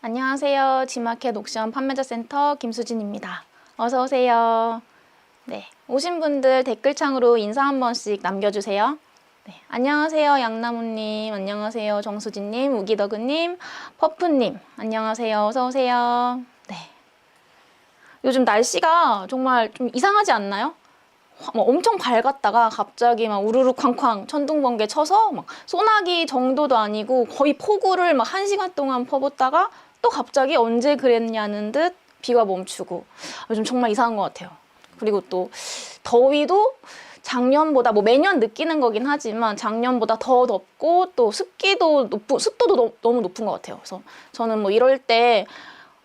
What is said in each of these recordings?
안녕하세요. 지마켓 옥션 판매자 센터 김수진입니다. 어서 오세요. 네, 오신 분들 댓글창으로 인사 한 번씩 남겨주세요. 네, 안녕하세요. 양나무님, 안녕하세요. 정수진님, 우기더그님, 퍼프님, 안녕하세요. 어서 오세요. 네, 요즘 날씨가 정말 좀 이상하지 않나요? 엄청 밝았다가 갑자기 막 우르르 쾅쾅 천둥번개 쳐서 막 소나기 정도도 아니고 거의 폭우를 막 1시간 동안 퍼붓다가 또 갑자기 언제 그랬냐는 듯 비가 멈추고 요즘 정말 이상한 것 같아요. 그리고 또 더위도 작년보다 매년 느끼는 거긴 하지만 작년보다 더 덥고 또 습도도 너무 높은 것 같아요. 그래서 저는 이럴 때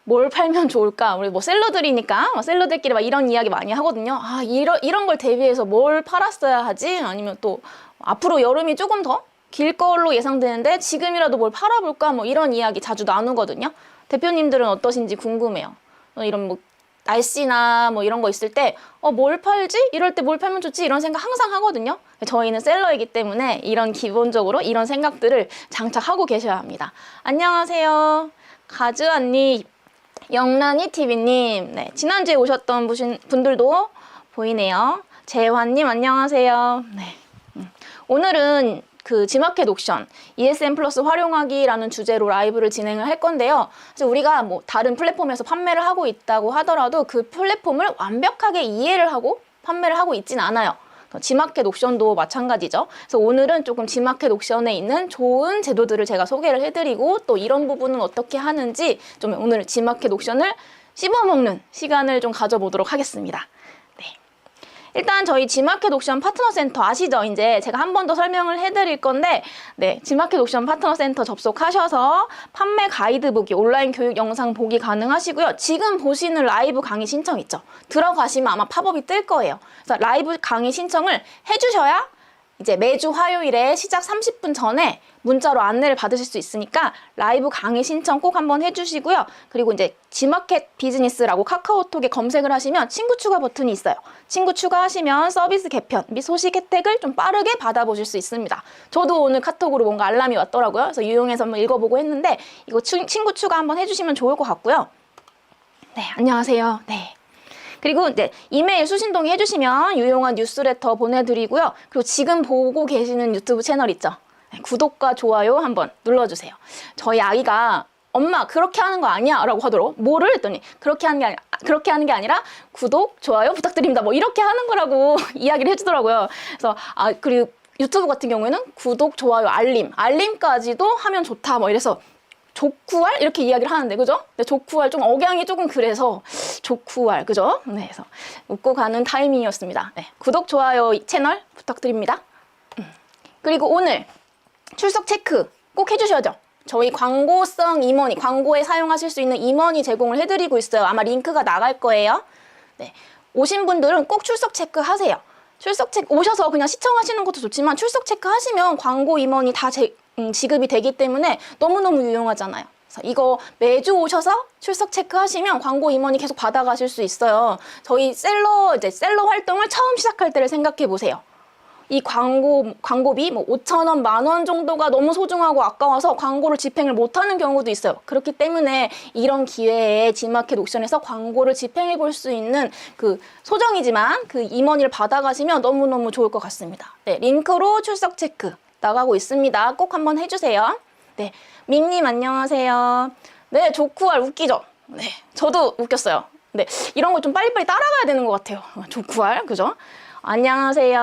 뭘 팔면 좋을까? 우리 셀러들이니까 셀러들끼리 막 이런 이야기 많이 하거든요. 아, 이런 걸 대비해서 뭘 팔았어야 하지? 아니면 또 앞으로 여름이 조금 더 길 걸로 예상되는데 지금이라도 뭘 팔아볼까? 이런 이야기 자주 나누거든요. 대표님들은 어떠신지 궁금해요. 이런 날씨나 이런 거 있을 때 뭘 팔지? 이럴 때 뭘 팔면 좋지? 이런 생각 항상 하거든요. 저희는 셀러이기 때문에 기본적으로 이런 생각들을 장착하고 계셔야 합니다. 안녕하세요. 가즈언니, 영란이 TV님, 네, 지난주에 오셨던 분들도 보이네요. 재환님, 안녕하세요. 네, 오늘은 그 지마켓 옥션 ESN 플러스 활용하기라는 주제로 라이브를 진행을 할 건데요. 그래서 우리가 다른 플랫폼에서 판매를 하고 있다고 하더라도 그 플랫폼을 완벽하게 이해를 하고 판매를 하고 있진 않아요. 지마켓 옥션도 마찬가지죠. 그래서 오늘은 조금 지마켓 옥션에 있는 좋은 제도들을 제가 소개를 해드리고 또 이런 부분은 어떻게 하는지 좀 오늘 지마켓 옥션을 씹어먹는 시간을 좀 가져보도록 하겠습니다. 네. 일단 저희 지마켓 옥션 파트너 센터 아시죠? 이제 제가 한 번 더 설명을 해드릴 건데, 네, 지마켓 옥션 파트너 센터 접속하셔서 판매 가이드 보기, 온라인 교육 영상 보기 가능하시고요. 지금 보시는 라이브 강의 신청 있죠? 들어가시면 아마 팝업이 뜰 거예요. 그래서 라이브 강의 신청을 해주셔야 이제 매주 화요일에 시작 30분 전에 문자로 안내를 받으실 수 있으니까 라이브 강의 신청 꼭 한번 해주시고요. 그리고 이제 지마켓 비즈니스라고 카카오톡에 검색을 하시면 친구 추가 버튼이 있어요. 친구 추가하시면 서비스 개편 및 소식 혜택을 좀 빠르게 받아보실 수 있습니다. 저도 오늘 카톡으로 뭔가 알람이 왔더라고요. 그래서 유용해서 한번 읽어보고 했는데 이거 친구 추가 한번 해주시면 좋을 것 같고요. 네, 안녕하세요. 네. 그리고 이제 이메일 수신동 해주시면 유용한 뉴스레터 보내드리고요. 그리고 지금 보고 계시는 유튜브 채널 있죠? 네, 구독과 좋아요 한번 눌러주세요. 저희 아이가 엄마 그렇게 하는 거 아니야? 라고 하더라고. 뭐를? 했더니 그렇게 하는 게 아니라 구독, 좋아요 부탁드립니다. 이렇게 하는 거라고 이야기를 해주더라고요. 그래서 그리고 유튜브 같은 경우에는 구독, 좋아요, 알림까지도 하면 좋다 이래서 족구알 이렇게 이야기를 하는데 그죠? 근데 족구알 좀 억양이 조금 그래서 족구알 그죠? 네, 그래서 웃고 가는 타이밍이었습니다. 네, 구독, 좋아요 채널 부탁드립니다. 그리고 오늘 출석 체크 꼭 해주셔야죠. 저희 광고성 임원이 광고에 사용하실 수 있는 임원이 제공을 해드리고 있어요. 아마 링크가 나갈 거예요. 네, 오신 분들은 꼭 출석 체크 하세요. 출석 체크 오셔서 그냥 시청하시는 것도 좋지만 출석 체크 하시면 광고 임원이 다 지급이 되기 때문에 너무너무 유용하잖아요. 그래서 이거 매주 오셔서 출석 체크하시면 광고 임원이 계속 받아가실 수 있어요. 저희 셀러 활동을 처음 시작할 때를 생각해 보세요. 이 광고비 5,000원, 10,000원 정도가 너무 소중하고 아까워서 광고를 집행을 못하는 경우도 있어요. 그렇기 때문에 이런 기회에 지마켓 옥션에서 광고를 집행해 볼 수 있는 그 소정이지만 그 임원을 받아가시면 너무너무 좋을 것 같습니다. 네, 링크로 출석 체크 나가고 있습니다. 꼭 한번 해주세요. 네, 민님 안녕하세요. 네, 조쿠알 웃기죠? 네, 저도 웃겼어요. 네, 이런 거 좀 빨리빨리 따라가야 되는 것 같아요. 조쿠알, 그죠? 안녕하세요.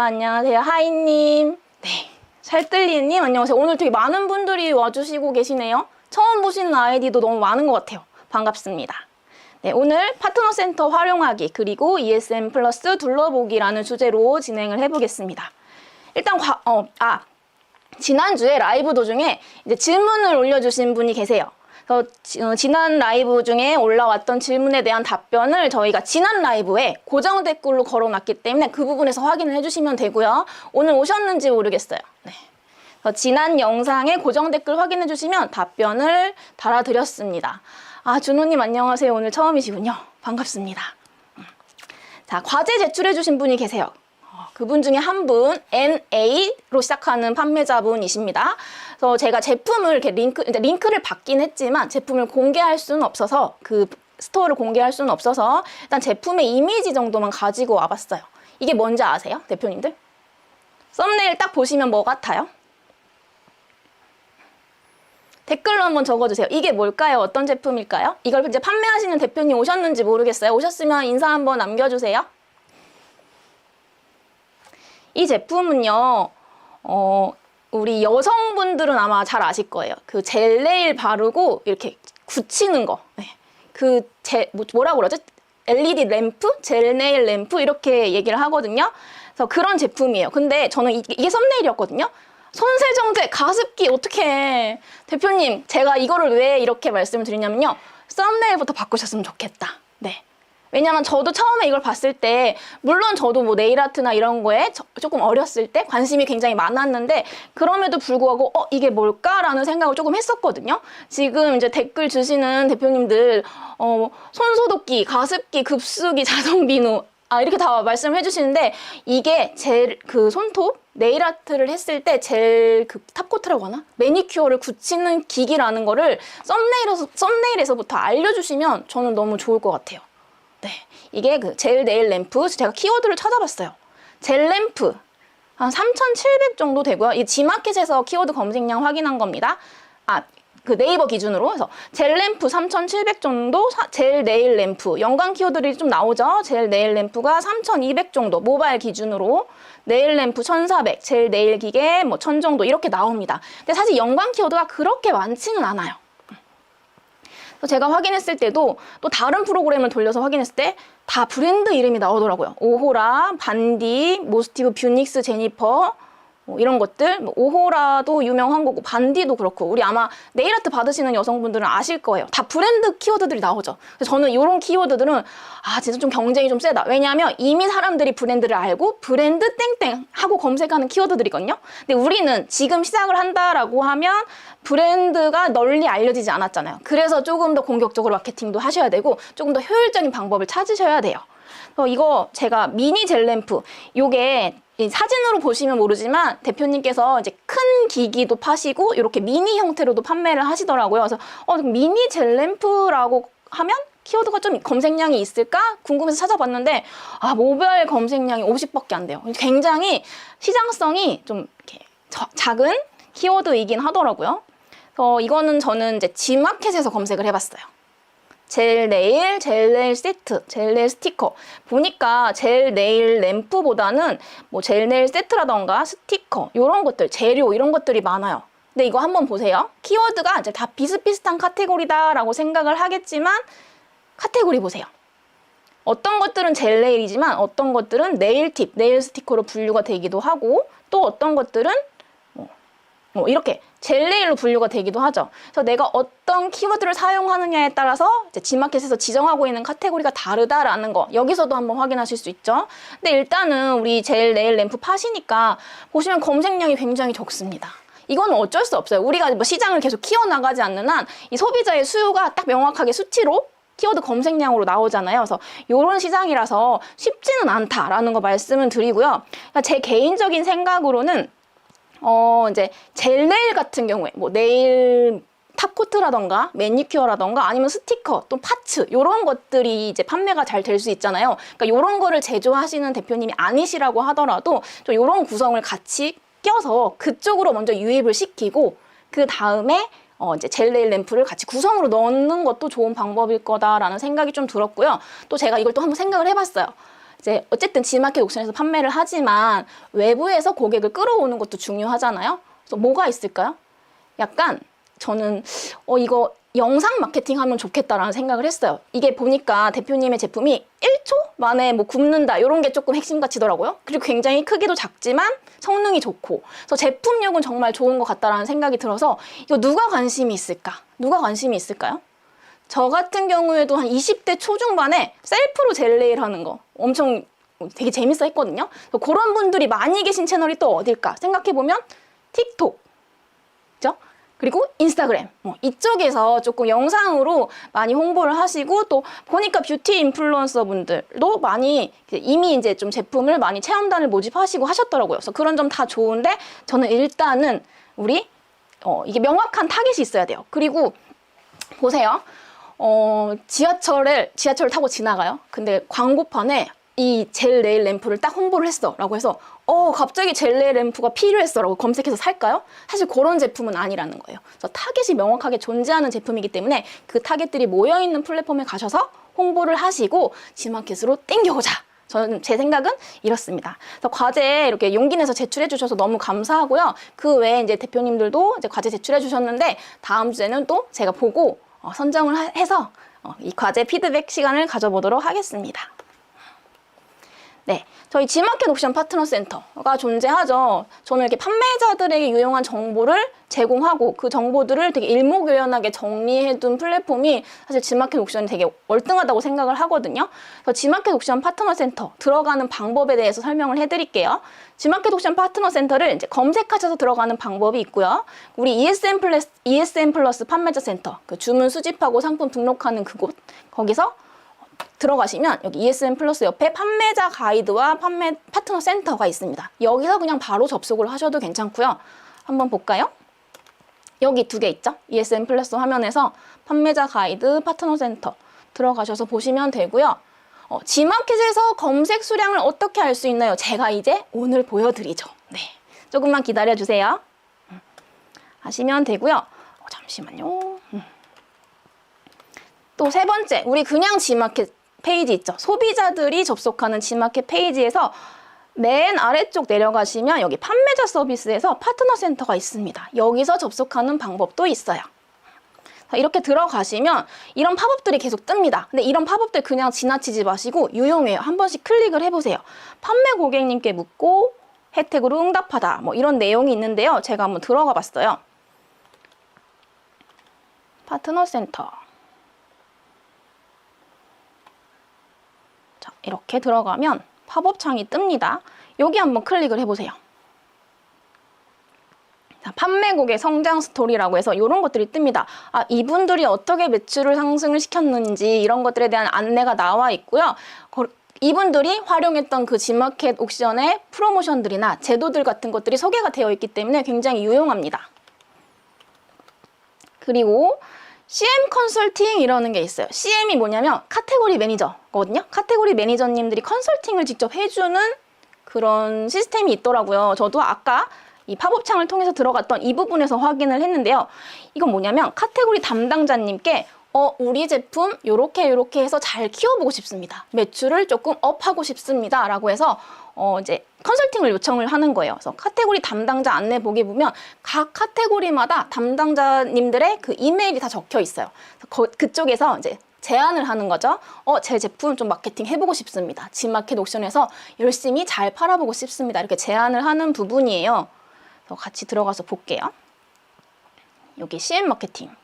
하이님. 네, 살뜰리님 안녕하세요. 오늘 되게 많은 분들이 와주시고 계시네요. 처음 보시는 아이디도 너무 많은 것 같아요. 반갑습니다. 네, 오늘 파트너 센터 활용하기 그리고 ESN 플러스 둘러보기라는 주제로 진행을 해보겠습니다. 일단 지난주에 라이브 도중에 이제 질문을 올려주신 분이 계세요. 그래서 지난 라이브 중에 올라왔던 질문에 대한 답변을 저희가 지난 라이브에 고정 댓글로 걸어놨기 때문에 그 부분에서 확인을 해주시면 되고요. 오늘 오셨는지 모르겠어요. 네. 그래서 지난 영상에 고정 댓글 확인해 주시면 답변을 달아드렸습니다. 준호님 안녕하세요. 오늘 처음이시군요. 반갑습니다. 자, 과제 제출해 주신 분이 계세요. 그분 중에 한 분, NA로 시작하는 판매자분이십니다. 그래서 제가 제품을 이렇게 링크를 받긴 했지만 제품을 공개할 수는 없어서 그 스토어를 공개할 수는 없어서 일단 제품의 이미지 정도만 가지고 와봤어요. 이게 뭔지 아세요, 대표님들? 썸네일 딱 보시면 뭐 같아요? 댓글로 한번 적어주세요. 이게 뭘까요? 어떤 제품일까요? 이걸 이제 판매하시는 대표님 오셨는지 모르겠어요. 오셨으면 인사 한번 남겨주세요. 이 제품은요, 우리 여성분들은 아마 잘 아실 거예요. 그 젤 네일 바르고 이렇게 굳히는 거. 네. 뭐라고 그러죠? LED 램프? 젤 네일 램프? 이렇게 얘기를 하거든요. 그래서 그런 제품이에요. 근데 저는 이게 썸네일이었거든요. 손세정제, 가습기, 어떡해. 대표님, 제가 이거를 왜 이렇게 말씀을 드리냐면요. 썸네일부터 바꾸셨으면 좋겠다. 네. 왜냐면 저도 처음에 이걸 봤을 때, 물론 저도 뭐 네일아트나 이런 거에 조금 어렸을 때 관심이 굉장히 많았는데, 그럼에도 불구하고, 이게 뭘까라는 생각을 조금 했었거든요. 지금 이제 댓글 주시는 대표님들, 손소독기, 가습기, 급수기, 자동비누, 이렇게 다 말씀을 해주시는데, 이게 그 손톱, 네일아트를 했을 때 그 탑코트라고 하나? 매니큐어를 굳히는 기기라는 거를 썸네일에서부터 알려주시면 저는 너무 좋을 것 같아요. 네, 이게 그 젤 네일 램프, 제가 키워드를 찾아봤어요. 젤 램프 한 3,700 정도 되고요. 이 지마켓에서 키워드 검색량 확인한 겁니다. 그 네이버 기준으로 해서 젤 램프 3,700 정도, 젤 네일 램프 연관 키워드들이 좀 나오죠. 젤 네일 램프가 3,200 정도 모바일 기준으로, 네일 램프 1,400, 젤 네일 기계 뭐 1,000 정도 이렇게 나옵니다. 근데 사실 연관 키워드가 그렇게 많지는 않아요. 제가 확인했을 때도 또 다른 프로그램을 돌려서 확인했을 때 다 브랜드 이름이 나오더라고요. 오호라, 반디, 모스티브, 뷰닉스, 제니퍼 이런 것들. 오호라도 유명한 거고 반디도 그렇고, 우리 아마 네일아트 받으시는 여성분들은 아실 거예요. 다 브랜드 키워드들이 나오죠. 그래서 저는 이런 키워드들은 진짜 좀 경쟁이 좀 세다. 왜냐하면 이미 사람들이 브랜드를 알고 브랜드 땡땡 하고 검색하는 키워드들이거든요. 근데 우리는 지금 시작을 한다라고 하면 브랜드가 널리 알려지지 않았잖아요. 그래서 조금 더 공격적으로 마케팅도 하셔야 되고 조금 더 효율적인 방법을 찾으셔야 돼요. 그래서 이거 제가 미니 젤 램프, 요게 사진으로 보시면 모르지만 대표님께서 이제 큰 기기도 파시고 이렇게 미니 형태로도 판매를 하시더라고요. 그래서 미니 젤 램프라고 하면 키워드가 좀 검색량이 있을까 궁금해서 찾아봤는데 모바일 검색량이 50밖에 안 돼요. 굉장히 시장성이 좀 이렇게 작은 키워드이긴 하더라고요. 그래서 이거는 저는 이제 지마켓에서 검색을 해봤어요. 젤 네일 세트, 젤 네일 스티커. 보니까 젤 네일 램프보다는 뭐 젤 네일 세트라던가 스티커, 이런 것들, 재료 이런 것들이 많아요. 근데 이거 한번 보세요. 키워드가 이제 다 비슷비슷한 카테고리다라고 생각을 하겠지만 카테고리 보세요. 어떤 것들은 젤 네일이지만 어떤 것들은 네일 팁, 네일 스티커로 분류가 되기도 하고, 또 어떤 것들은 이렇게 젤 네일로 분류가 되기도 하죠. 그래서 내가 어떤 키워드를 사용하느냐에 따라서 이제 지마켓에서 지정하고 있는 카테고리가 다르다라는 거, 여기서도 한번 확인하실 수 있죠. 근데 일단은 우리 젤 네일 램프 파시니까 보시면 검색량이 굉장히 적습니다. 이건 어쩔 수 없어요. 우리가 뭐 시장을 계속 키워나가지 않는 한 이 소비자의 수요가 딱 명확하게 수치로 키워드 검색량으로 나오잖아요. 그래서 이런 시장이라서 쉽지는 않다라는 거 말씀을 드리고요. 그러니까 제 개인적인 생각으로는 이제 젤 네일 같은 경우에 뭐 네일 탑코트라던가 매니큐어라던가 아니면 스티커 또 파츠 이런 것들이 이제 판매가 잘 될 수 있잖아요. 그러니까 이런 거를 제조하시는 대표님이 아니시라고 하더라도 좀 이런 구성을 같이 껴서 그쪽으로 먼저 유입을 시키고 그 다음에 이제 젤 네일 램프를 같이 구성으로 넣는 것도 좋은 방법일 거다라는 생각이 좀 들었고요. 또 제가 이걸 또 한번 생각을 해봤어요. 이제 어쨌든 지마켓 옥션에서 판매를 하지만 외부에서 고객을 끌어오는 것도 중요하잖아요. 그래서 뭐가 있을까요? 약간 저는 이거 영상 마케팅 하면 좋겠다라는 생각을 했어요. 이게 보니까 대표님의 제품이 1초 만에 뭐 굽는다 이런 게 조금 핵심 가치더라고요. 그리고 굉장히 크기도 작지만 성능이 좋고, 그래서 제품력은 정말 좋은 것 같다라는 생각이 들어서 이거 누가 관심이 있을까? 누가 관심이 있을까요? 저 같은 경우에도 한 20대 초중반에 셀프로 젤 네일 하는 거 엄청 되게 재밌어 했거든요. 그런 분들이 많이 계신 채널이 또 어딜까 생각해보면 틱톡, 그죠? 그리고 인스타그램 이쪽에서 조금 영상으로 많이 홍보를 하시고, 또 보니까 뷰티 인플루언서 분들도 많이 이미 이제 좀 제품을 많이 체험단을 모집하시고 하셨더라고요. 그래서 그런 점 다 좋은데 저는 일단은 우리 이게 명확한 타겟이 있어야 돼요. 그리고 보세요. 지하철을 타고 지나가요. 근데 광고판에 이 젤 네일 램프를 딱 홍보를 했어 라고 해서 갑자기 젤 네일 램프가 필요했어 라고 검색해서 살까요? 사실 그런 제품은 아니라는 거예요. 그래서 타겟이 명확하게 존재하는 제품이기 때문에 그 타겟들이 모여있는 플랫폼에 가셔서 홍보를 하시고 G마켓으로 땡겨오자. 저는 제 생각은 이렇습니다. 그래서 과제 이렇게 용기 내서 제출해 주셔서 너무 감사하고요. 그 외에 이제 대표님들도 이제 과제 제출해 주셨는데 다음 주에는 또 제가 보고 선정을 해서 이 과제 피드백 시간을 가져보도록 하겠습니다. 네, 저희 G마켓 옵션 파트너 센터가 존재하죠. 저는 이렇게 판매자들에게 유용한 정보를 제공하고 그 정보들을 되게 일목요연하게 정리해둔 플랫폼이 사실 G마켓 옵션이 되게 월등하다고 생각을 하거든요. 그래서 G마켓 옵션 파트너 센터 들어가는 방법에 대해서 설명을 해드릴게요. G마켓 옵션 파트너 센터를 이제 검색하셔서 들어가는 방법이 있고요. 우리 ESN 플러스 판매자 센터, 그 주문 수집하고 상품 등록하는 그곳, 거기서 들어가시면 여기 ESN 플러스 옆에 판매자 가이드와 판매 파트너 센터가 있습니다. 여기서 그냥 바로 접속을 하셔도 괜찮고요. 한번 볼까요? 여기 두 개 있죠? ESN 플러스 화면에서 판매자 가이드, 파트너 센터 들어가셔서 보시면 되고요. G마켓에서 검색 수량을 어떻게 알 수 있나요? 제가 이제 오늘 보여드리죠. 네, 조금만 기다려주세요. 하시면 되고요. 잠시만요. 또 세 번째, 우리 그냥 G마켓 페이지 있죠? 소비자들이 접속하는 G마켓 페이지에서 맨 아래쪽 내려가시면 여기 판매자 서비스에서 파트너 센터가 있습니다. 여기서 접속하는 방법도 있어요. 이렇게 들어가시면 이런 팝업들이 계속 뜹니다. 근데 이런 팝업들 그냥 지나치지 마시고 유용해요. 한 번씩 클릭을 해보세요. 판매 고객님께 묻고 혜택으로 응답하다, 뭐 이런 내용이 있는데요. 제가 한번 들어가 봤어요. 파트너 센터. 자, 이렇게 들어가면 팝업 창이 뜹니다. 여기 한번 클릭을 해보세요. 자, 판매 고객 성장 스토리라고 해서 이런 것들이 뜹니다. 이분들이 어떻게 매출을 상승을 시켰는지 이런 것들에 대한 안내가 나와 있고요. 이분들이 활용했던 그 G마켓 옥션의 프로모션들이나 제도들 같은 것들이 소개가 되어 있기 때문에 굉장히 유용합니다. 그리고 CM 컨설팅 이라는 게 있어요. CM이 뭐냐면 카테고리 매니저거든요. 카테고리 매니저님들이 컨설팅을 직접 해주는 그런 시스템이 있더라고요. 저도 아까 이 팝업 창을 통해서 들어갔던 이 부분에서 확인을 했는데요. 이건 뭐냐면 카테고리 담당자님께 우리 제품 요렇게 해서 잘 키워보고 싶습니다. 매출을 조금 업하고 싶습니다. 라고 해서 이제 컨설팅을 요청을 하는 거예요. 그래서 카테고리 담당자 안내 보기 보면 각 카테고리마다 담당자님들의 그 이메일이 다 적혀 있어요. 그쪽에서 이제 제안을 하는 거죠. 제 제품 좀 마케팅 해보고 싶습니다. G마켓 옥션에서 열심히 잘 팔아보고 싶습니다. 이렇게 제안을 하는 부분이에요. 그래서 같이 들어가서 볼게요. 여기 CM 마케팅.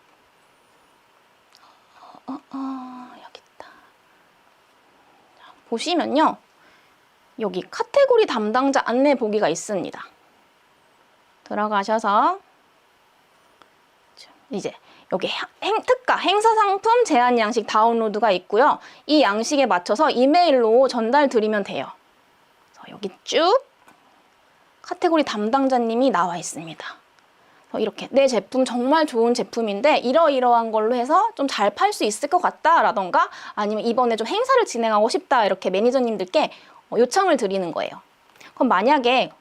여기 있다. 자, 보시면요. 여기 카테고리 담당자 안내 보기가 있습니다. 들어가셔서 이제 여기 특가, 행사 상품 제한 양식 다운로드가 있고요. 이 양식에 맞춰서 이메일로 전달 드리면 돼요. 여기 쭉 카테고리 담당자님이 나와 있습니다. 이렇게 내 제품 정말 좋은 제품인데 이러이러한 걸로 해서 좀 잘 팔 수 있을 것 같다 라던가 아니면 이번에 좀 행사를 진행하고 싶다 이렇게 매니저님들께 요청을 드리는 거예요. 그럼 만약에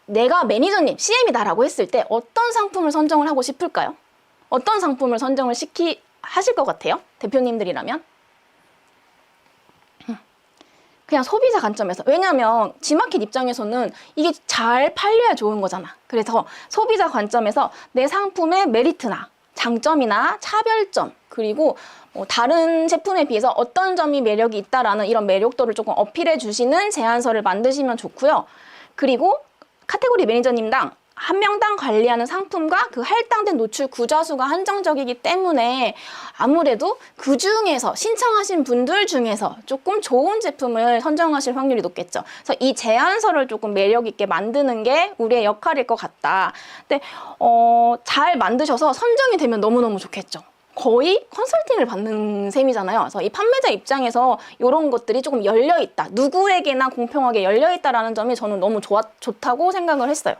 내가 매니저님 CM이다라고 했을 때 어떤 상품을 선정을 하고 싶을까요? 어떤 상품을 선정을 하실 것 같아요? 대표님들이라면? 그냥 소비자 관점에서. 왜냐면 G마켓 입장에서는 이게 잘 팔려야 좋은 거잖아. 그래서 소비자 관점에서 내 상품의 메리트나 장점이나 차별점 그리고 다른 제품에 비해서 어떤 점이 매력이 있다라는 이런 매력도를 조금 어필해 주시는 제안서를 만드시면 좋고요. 그리고 카테고리 매니저님당 한 명당 관리하는 상품과 그 할당된 노출 구자수가 한정적이기 때문에 아무래도 그 중에서 신청하신 분들 중에서 조금 좋은 제품을 선정하실 확률이 높겠죠. 그래서 이 제안서를 조금 매력 있게 만드는 게 우리의 역할일 것 같다. 근데 잘 만드셔서 선정이 되면 너무너무 좋겠죠. 거의 컨설팅을 받는 셈이잖아요. 그래서 이 판매자 입장에서 이런 것들이 조금 열려있다. 누구에게나 공평하게 열려있다라는 점이 저는 너무 좋다고 생각을 했어요.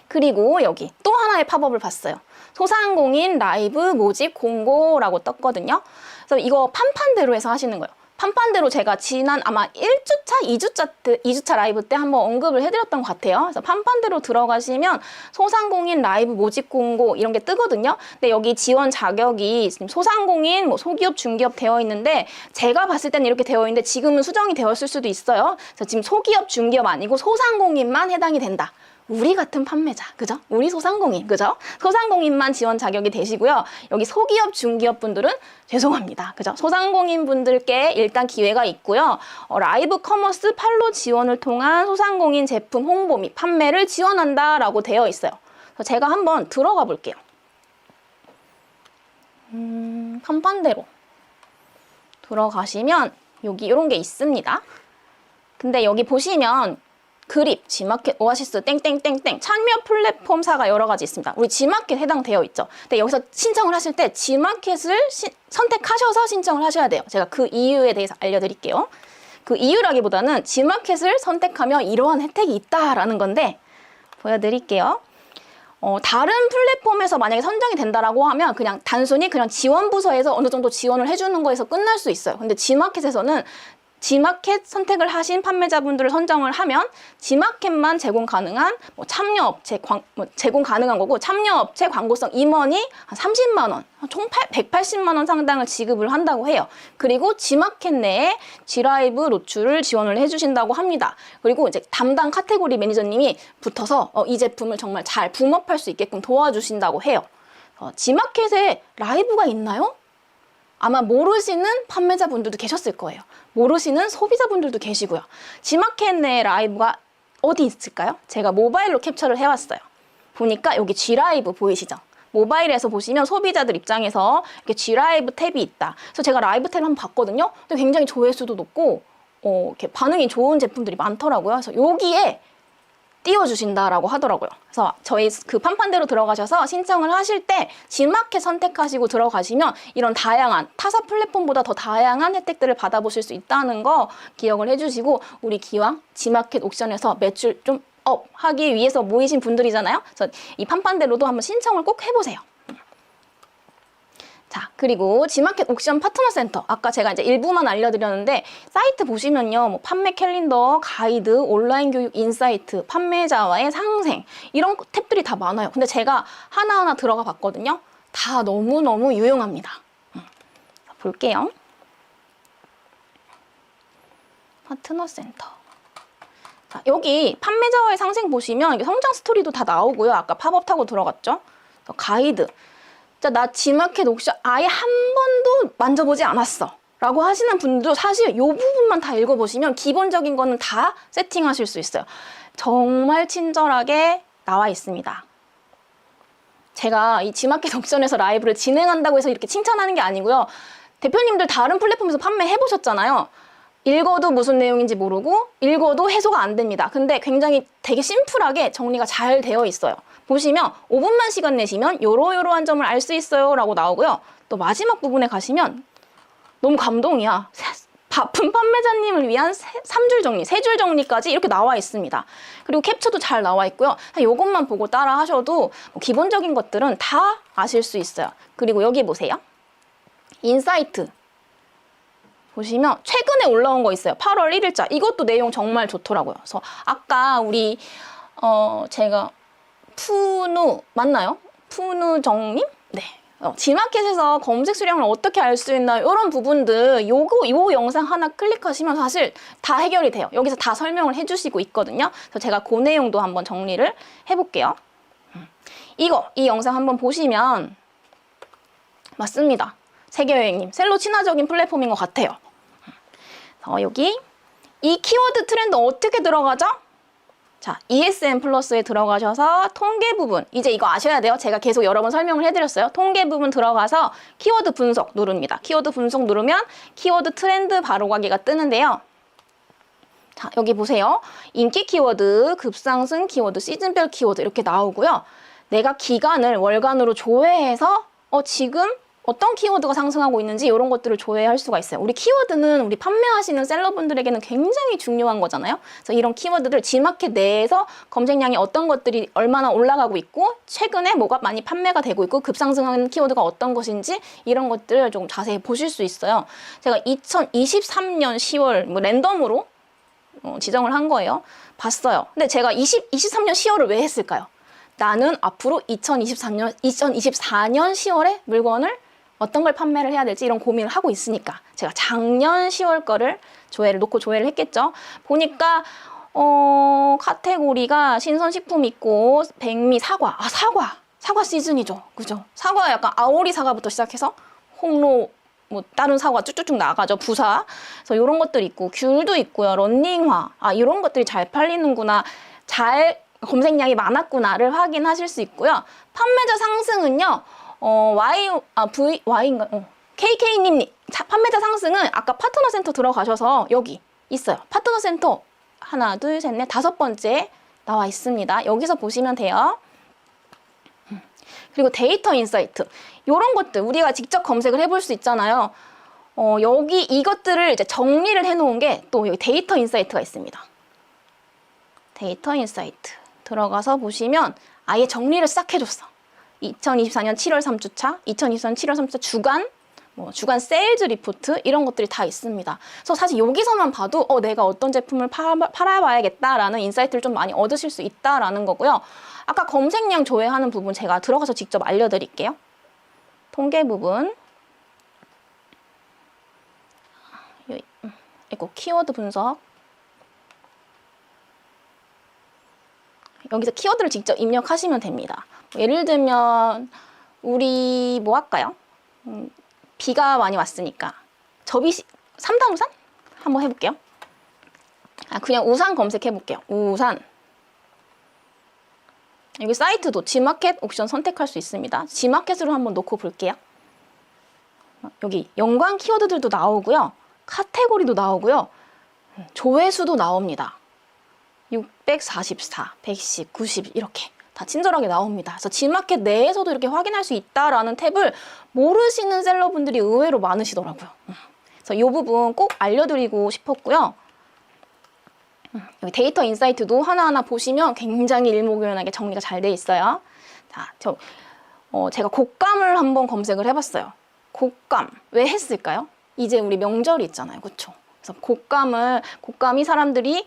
그리고 여기 또 하나의 팝업을 봤어요. 소상공인 라이브 모집 공고라고 떴거든요. 그래서 이거 판판대로 해서 하시는 거예요. 판판대로 제가 지난 아마 1주차, 2주차 라이브 때 한번 언급을 해드렸던 것 같아요. 그래서 판판대로 들어가시면 소상공인 라이브 모집 공고 이런 게 뜨거든요. 근데 여기 지원 자격이 지금 소상공인, 뭐 소기업, 중기업 되어 있는데 제가 봤을 때는 이렇게 되어 있는데 지금은 수정이 되었을 수도 있어요. 그래서 지금 소기업, 중기업 아니고 소상공인만 해당이 된다. 우리 같은 판매자, 그죠? 우리 소상공인, 그죠? 소상공인만 지원 자격이 되시고요. 여기 소기업, 중기업 분들은 죄송합니다, 그죠? 소상공인 분들께 일단 기회가 있고요. 라이브 커머스 판로 지원을 통한 소상공인 제품 홍보 및 판매를 지원한다라고 되어 있어요. 그래서 제가 한번 들어가 볼게요. 판판대로 들어가시면 여기 이런 게 있습니다. 근데 여기 보시면 그립, 지마켓, 오아시스, 땡땡땡땡 참여 플랫폼사가 여러 가지 있습니다. 우리 지마켓 해당되어 있죠. 근데 여기서 신청을 하실 때 지마켓을 선택하셔서 신청을 하셔야 돼요. 제가 그 이유에 대해서 알려드릴게요. 그 이유라기보다는 지마켓을 선택하면 이러한 혜택이 있다라는 건데 보여드릴게요. 다른 플랫폼에서 만약에 선정이 된다라고 하면 그냥 단순히 그냥 지원부서에서 어느 정도 지원을 해주는 거에서 끝날 수 있어요. 근데 지마켓에서는 지마켓 선택을 하신 판매자분들을 선정을 하면 지마켓만 제공 가능한 참여업체 제공 가능한 거고 참여업체 광고성 임원이 한 30만 원, 총 180만 원 상당을 지급을 한다고 해요. 그리고 지마켓 내에 지라이브 노출을 지원을 해주신다고 합니다. 그리고 이제 담당 카테고리 매니저님이 붙어서 이 제품을 정말 잘 붐업할 수 있게끔 도와주신다고 해요. 지마켓에 라이브가 있나요? 아마 모르시는 판매자분들도 계셨을 거예요. 모르시는 소비자분들도 계시고요. 지마켓 내 라이브가 어디 있을까요? 제가 모바일로 캡처를 해왔어요. 보니까 여기 G라이브 보이시죠? 모바일에서 보시면 소비자들 입장에서 이렇게 G라이브 탭이 있다. 그래서 제가 라이브 탭을 한번 봤거든요. 근데 굉장히 조회수도 높고 이렇게 반응이 좋은 제품들이 많더라고요. 그래서 여기에 띄워주신다라고 하더라고요. 그래서 저희 그 판판대로 들어가셔서 신청을 하실 때 지마켓 선택하시고 들어가시면 이런 다양한 타사 플랫폼보다 더 다양한 혜택들을 받아보실 수 있다는 거 기억을 해주시고 우리 기왕 지마켓 옥션에서 매출 좀 업 하기 위해서 모이신 분들이잖아요. 그래서 이 판판대로도 한번 신청을 꼭 해보세요. 자, 그리고 지마켓 옥션 파트너 센터. 아까 제가 이제 일부만 알려드렸는데 사이트 보시면요. 뭐 판매 캘린더, 가이드, 온라인 교육 인사이트, 판매자와의 상생 이런 탭들이 다 많아요. 근데 제가 하나하나 들어가 봤거든요. 다 너무너무 유용합니다. 볼게요. 파트너 센터. 자, 여기 판매자와의 상생 보시면 이게 성장 스토리도 다 나오고요. 아까 팝업 타고 들어갔죠. 가이드. 나 지마켓 옥션 아예 한 번도 만져보지 않았어 라고 하시는 분들도 사실 이 부분만 다 읽어보시면 기본적인 거는 다 세팅하실 수 있어요. 정말 친절하게 나와 있습니다. 제가 이 지마켓 옥션에서 라이브를 진행한다고 해서 이렇게 칭찬하는 게 아니고요. 대표님들 다른 플랫폼에서 판매해보셨잖아요. 읽어도 무슨 내용인지 모르고 읽어도 해소가 안 됩니다. 근데 굉장히 되게 심플하게 정리가 잘 되어 있어요. 보시면 5분만 시간 내시면 요러요러한 점을 알 수 있어요 라고 나오고요. 또 마지막 부분에 가시면 너무 감동이야. 바쁜 판매자님을 위한 3줄 정리, 3줄 정리까지 이렇게 나와 있습니다. 그리고 캡처도 잘 나와 있고요. 요것만 보고 따라 하셔도 기본적인 것들은 다 아실 수 있어요. 그리고 여기 보세요. 인사이트. 보시면 최근에 올라온 거 있어요. 8월 1일자. 이것도 내용 정말 좋더라고요. 그래서 아까 우리 제가 푸누 맞나요? 푸누정님? 네. 지마켓에서 검색 수량을 어떻게 알 수 있나 이런 부분들 요 영상 하나 클릭하시면 사실 다 해결이 돼요. 여기서 다 설명을 해주시고 있거든요. 그래서 제가 그 내용도 한번 정리를 해볼게요. 이 영상 한번 보시면 맞습니다. 세계여행님 셀로 친화적인 플랫폼인 것 같아요. 여기 이 키워드 트렌드 어떻게 들어가죠? 자, ESN 플러스에 들어가셔서 통계 부분, 이제 이거 아셔야 돼요. 제가 계속 여러 번 설명을 해드렸어요. 통계 부분 들어가서 키워드 분석 누릅니다. 키워드 분석 누르면 키워드 트렌드 바로가기가 뜨는데요. 자, 여기 보세요. 인기 키워드, 급상승 키워드, 시즌별 키워드 이렇게 나오고요. 내가 기간을 월간으로 조회해서 지금 어떤 키워드가 상승하고 있는지 이런 것들을 조회할 수가 있어요. 우리 키워드는 우리 판매하시는 셀러분들에게는 굉장히 중요한 거잖아요. 그래서 이런 키워드들 G마켓 내에서 검색량이 어떤 것들이 얼마나 올라가고 있고 최근에 뭐가 많이 판매가 되고 있고 급상승하는 키워드가 어떤 것인지 이런 것들을 좀 자세히 보실 수 있어요. 제가 2023년 10월 뭐 랜덤으로 지정을 한 거예요. 봤어요. 근데 제가 23년 10월을 왜 했을까요? 나는 앞으로 2024년 10월에 물건을 어떤 걸 판매를 해야 될지 이런 고민을 하고 있으니까 제가 작년 10월 거를 조회를 했겠죠. 보니까 카테고리가 신선식품 있고 백미, 사과. 사과 시즌이죠. 그죠? 사과 약간 아오리 사과부터 시작해서 홍로 뭐 다른 사과 쭉쭉쭉 나가죠. 부사. 그래서 이런 것들 있고 귤도 있고요. 런닝화. 이런 것들이 잘 팔리는구나. 잘 검색량이 많았구나를 확인하실 수 있고요. 판매자 상승은요. Y인가요? KK님 판매자 상승은 아까 파트너 센터 들어가셔서 여기 있어요. 파트너 센터 하나, 둘, 셋, 넷, 5번째 나와 있습니다. 여기서 보시면 돼요. 그리고 데이터 인사이트 이런 것들 우리가 직접 검색을 해볼 수 있잖아요. 여기 이것들을 이제 정리를 해놓은 게 또 여기 데이터 인사이트가 있습니다. 데이터 인사이트 들어가서 보시면 아예 정리를 싹 해줬어. 2024년 7월 3주차, 2024년 7월 3주차 주간, 주간 세일즈 리포트 이런 것들이 다 있습니다. 그래서 사실 여기서만 봐도 내가 어떤 제품을 팔아봐야겠다라는 인사이트를 좀 많이 얻으실 수 있다라는 거고요. 아까 검색량 조회하는 부분 제가 들어가서 직접 알려드릴게요. 통계 부분. 이거 키워드 분석. 여기서 키워드를 직접 입력하시면 됩니다. 예를 들면 우리 뭐 할까요? 비가 많이 왔으니까 접이식 3단 우산? 한번 해볼게요. 그냥 우산 검색해볼게요. 우산. 여기 사이트도 G마켓 옵션 선택할 수 있습니다. G마켓으로 한번 놓고 볼게요. 여기 연관 키워드들도 나오고요. 카테고리도 나오고요. 조회수도 나옵니다. 644, 110, 90 이렇게 다 친절하게 나옵니다. 그래서 G마켓 내에서도 이렇게 확인할 수 있다라는 탭을 모르시는 셀러분들이 의외로 많으시더라고요. 그래서 이 부분 꼭 알려드리고 싶었고요. 여기 데이터 인사이트도 하나하나 보시면 굉장히 일목요연하게 정리가 잘 돼 있어요. 자, 제가 곶감을 한번 검색을 해봤어요. 곶감 왜 했을까요? 이제 우리 명절이 있잖아요, 그렇죠? 그래서 곶감이 사람들이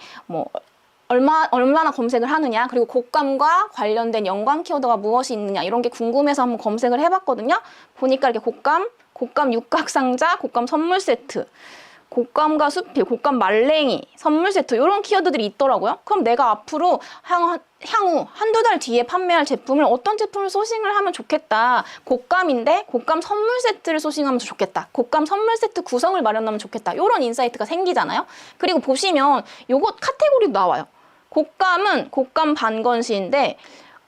얼마나 검색을 하느냐, 그리고 곶감과 관련된 연관 키워드가 무엇이 있느냐 이런 게 궁금해서 한번 검색을 해봤거든요. 보니까 이렇게 곶감 육각상자, 곶감 선물 세트, 곶감과 수필, 곶감 말랭이, 선물 세트 이런 키워드들이 있더라고요. 그럼 내가 앞으로 향후 한두 달 뒤에 판매할 제품을 어떤 제품을 소싱을 하면 좋겠다. 곶감인데 곶감 선물 세트를 소싱하면 좋겠다. 곶감 선물 세트 구성을 마련하면 좋겠다. 이런 인사이트가 생기잖아요. 그리고 보시면 요거 카테고리도 나와요. 곶감은 곶감 반건시인데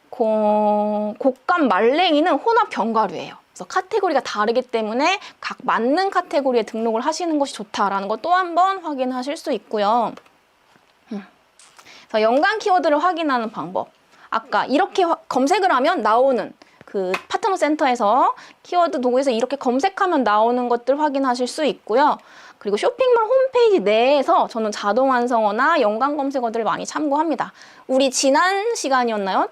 곶감 말랭이는 혼합 견과류예요. 그래서 카테고리가 다르기 때문에 각 맞는 카테고리에 등록을 하시는 것이 좋다라는 거 또 한 번 확인하실 수 있고요. 그래서 연관 키워드를 확인하는 방법. 아까 이렇게 검색을 하면 나오는 그 파트너 센터에서 키워드 도구에서 이렇게 검색하면 나오는 것들 확인하실 수 있고요. 그리고 쇼핑몰 홈페이지 내에서 저는 자동 완성어나 연관 검색어들을 많이 참고합니다. 우리 지난 시간이었나요?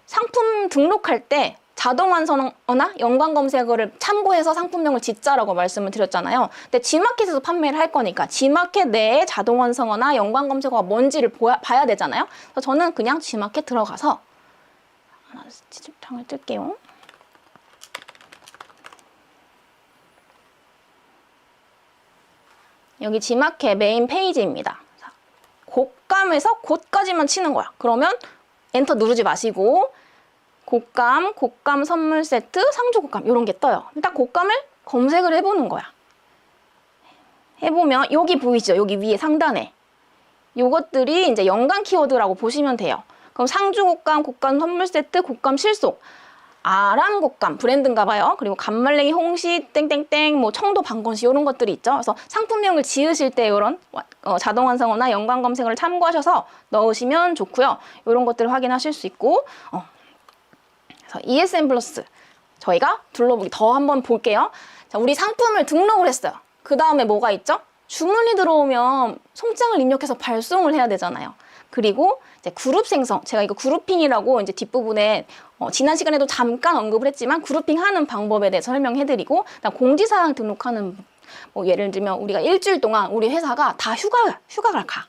상품 등록할 때 자동 완성어나 연관 검색어를 참고해서 상품명을 짓자라고 말씀을 드렸잖아요. 근데 G마켓에서 판매를 할 거니까 G마켓 내에 자동 완성어나 연관 검색어가 뭔지를 봐야 되잖아요. 그래서 저는 그냥 G마켓 들어가서 하나 창을 뜰게요. 여기 G마켓 메인 페이지입니다. 곶감에서 곶까지만 치는 거야. 그러면 엔터 누르지 마시고 곶감 선물 세트, 상조 곶감 이런 게 떠요. 딱 곶감을 검색을 해보는 거야. 해보면 여기 보이죠? 여기 위에 상단에 요것들이 이제 연관 키워드라고 보시면 돼요. 그럼 상주 곶감, 곶감 선물 세트, 곶감 실속, 아람 곶감 브랜드인가 봐요. 그리고 감말랭이 홍시 땡땡땡 뭐 청도 방건시 이런 것들이 있죠. 그래서 상품명을 지으실 때 이런 자동 완성어나 연관 검색어를 참고하셔서 넣으시면 좋고요. 이런 것들을 확인하실 수 있고 그래서 ESN 플러스 저희가 둘러보기 더 한번 볼게요. 자, 우리 상품을 등록을 했어요. 그 다음에 뭐가 있죠? 주문이 들어오면 송장을 입력해서 발송을 해야 되잖아요. 그리고 이제 그룹 생성, 제가 이거 그룹핑이라고 이제 뒷부분에 지난 시간에도 잠깐 언급을 했지만 그룹핑 하는 방법에 대해서 설명해드리고, 그다음 공지사항 등록하는 뭐 예를 들면 우리가 일주일 동안 우리 회사가 다 휴가를 가.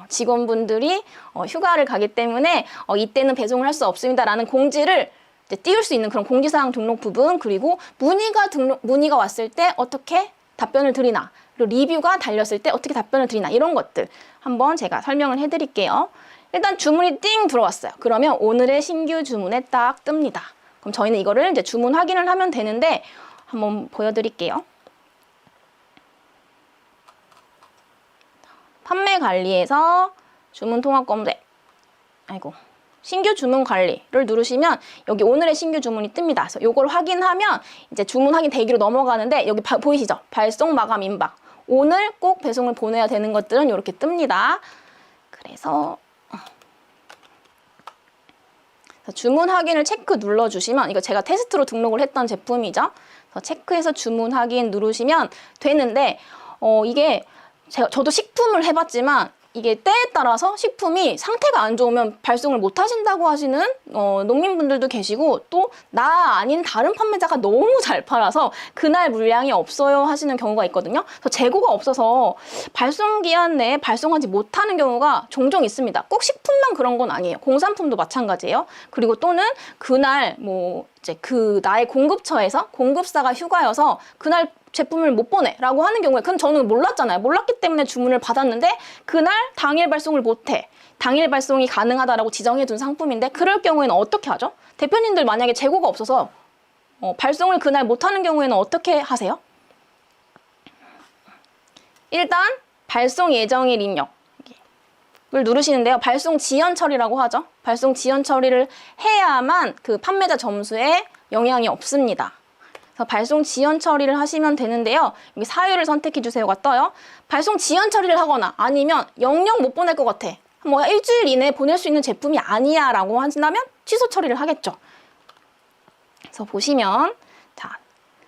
직원분들이 휴가를 가기 때문에 이때는 배송을 할 수 없습니다라는 공지를 이제 띄울 수 있는 그런 공지사항 등록 부분, 그리고 문의가 왔을 때 어떻게 답변을 드리나, 그리고 리뷰가 달렸을 때 어떻게 답변을 드리나, 이런 것들 한번 제가 설명을 해드릴게요. 일단 주문이 띵 들어왔어요. 그러면 오늘의 신규 주문에 딱 뜹니다. 그럼 저희는 이거를 이제 주문 확인을 하면 되는데 한번 보여드릴게요. 판매 관리에서 주문 통합 검색, 신규 주문 관리를 누르시면 여기 오늘의 신규 주문이 뜹니다. 그래서 이걸 확인하면 이제 주문 확인 대기로 넘어가는데 여기 보이시죠? 발송 마감 임박. 오늘 꼭 배송을 보내야 되는 것들은 이렇게 뜹니다. 그래서 주문 확인을 체크 눌러주시면, 이거 제가 테스트로 등록을 했던 제품이죠. 그래서 체크해서 주문 확인 누르시면 되는데 이게 저도 식품을 해봤지만 이게 때에 따라서 식품이 상태가 안 좋으면 발송을 못 하신다고 하시는 농민분들도 계시고, 또 나 아닌 다른 판매자가 너무 잘 팔아서 그날 물량이 없어요 하시는 경우가 있거든요. 그래서 재고가 없어서 발송 기한 내에 발송하지 못하는 경우가 종종 있습니다. 꼭 식품만 그런 건 아니에요. 공산품도 마찬가지예요. 그리고 또는 그날 뭐 이제 그 나의 공급처에서 공급사가 휴가여서 그날 제품을 못 보내라고 하는 경우에, 그건 저는 몰랐잖아요. 몰랐기 때문에 주문을 받았는데 그날 당일 발송을 못해. 당일 발송이 가능하다라고 지정해둔 상품인데 그럴 경우에는 어떻게 하죠? 대표님들 만약에 재고가 없어서 발송을 그날 못하는 경우에는 어떻게 하세요? 일단 발송 예정일 입력을 누르시는데요. 발송 지연 처리라고 하죠. 발송 지연 처리를 해야만 그 판매자 점수에 영향이 없습니다. 그래서 발송 지연 처리를 하시면 되는데요. 여기 사유를 선택해 주세요가 떠요. 발송 지연 처리를 하거나 아니면 영영 못 보낼 것 같아, 뭐 일주일 이내에 보낼 수 있는 제품이 아니야 라고 하신다면 취소 처리를 하겠죠. 그래서 보시면 자,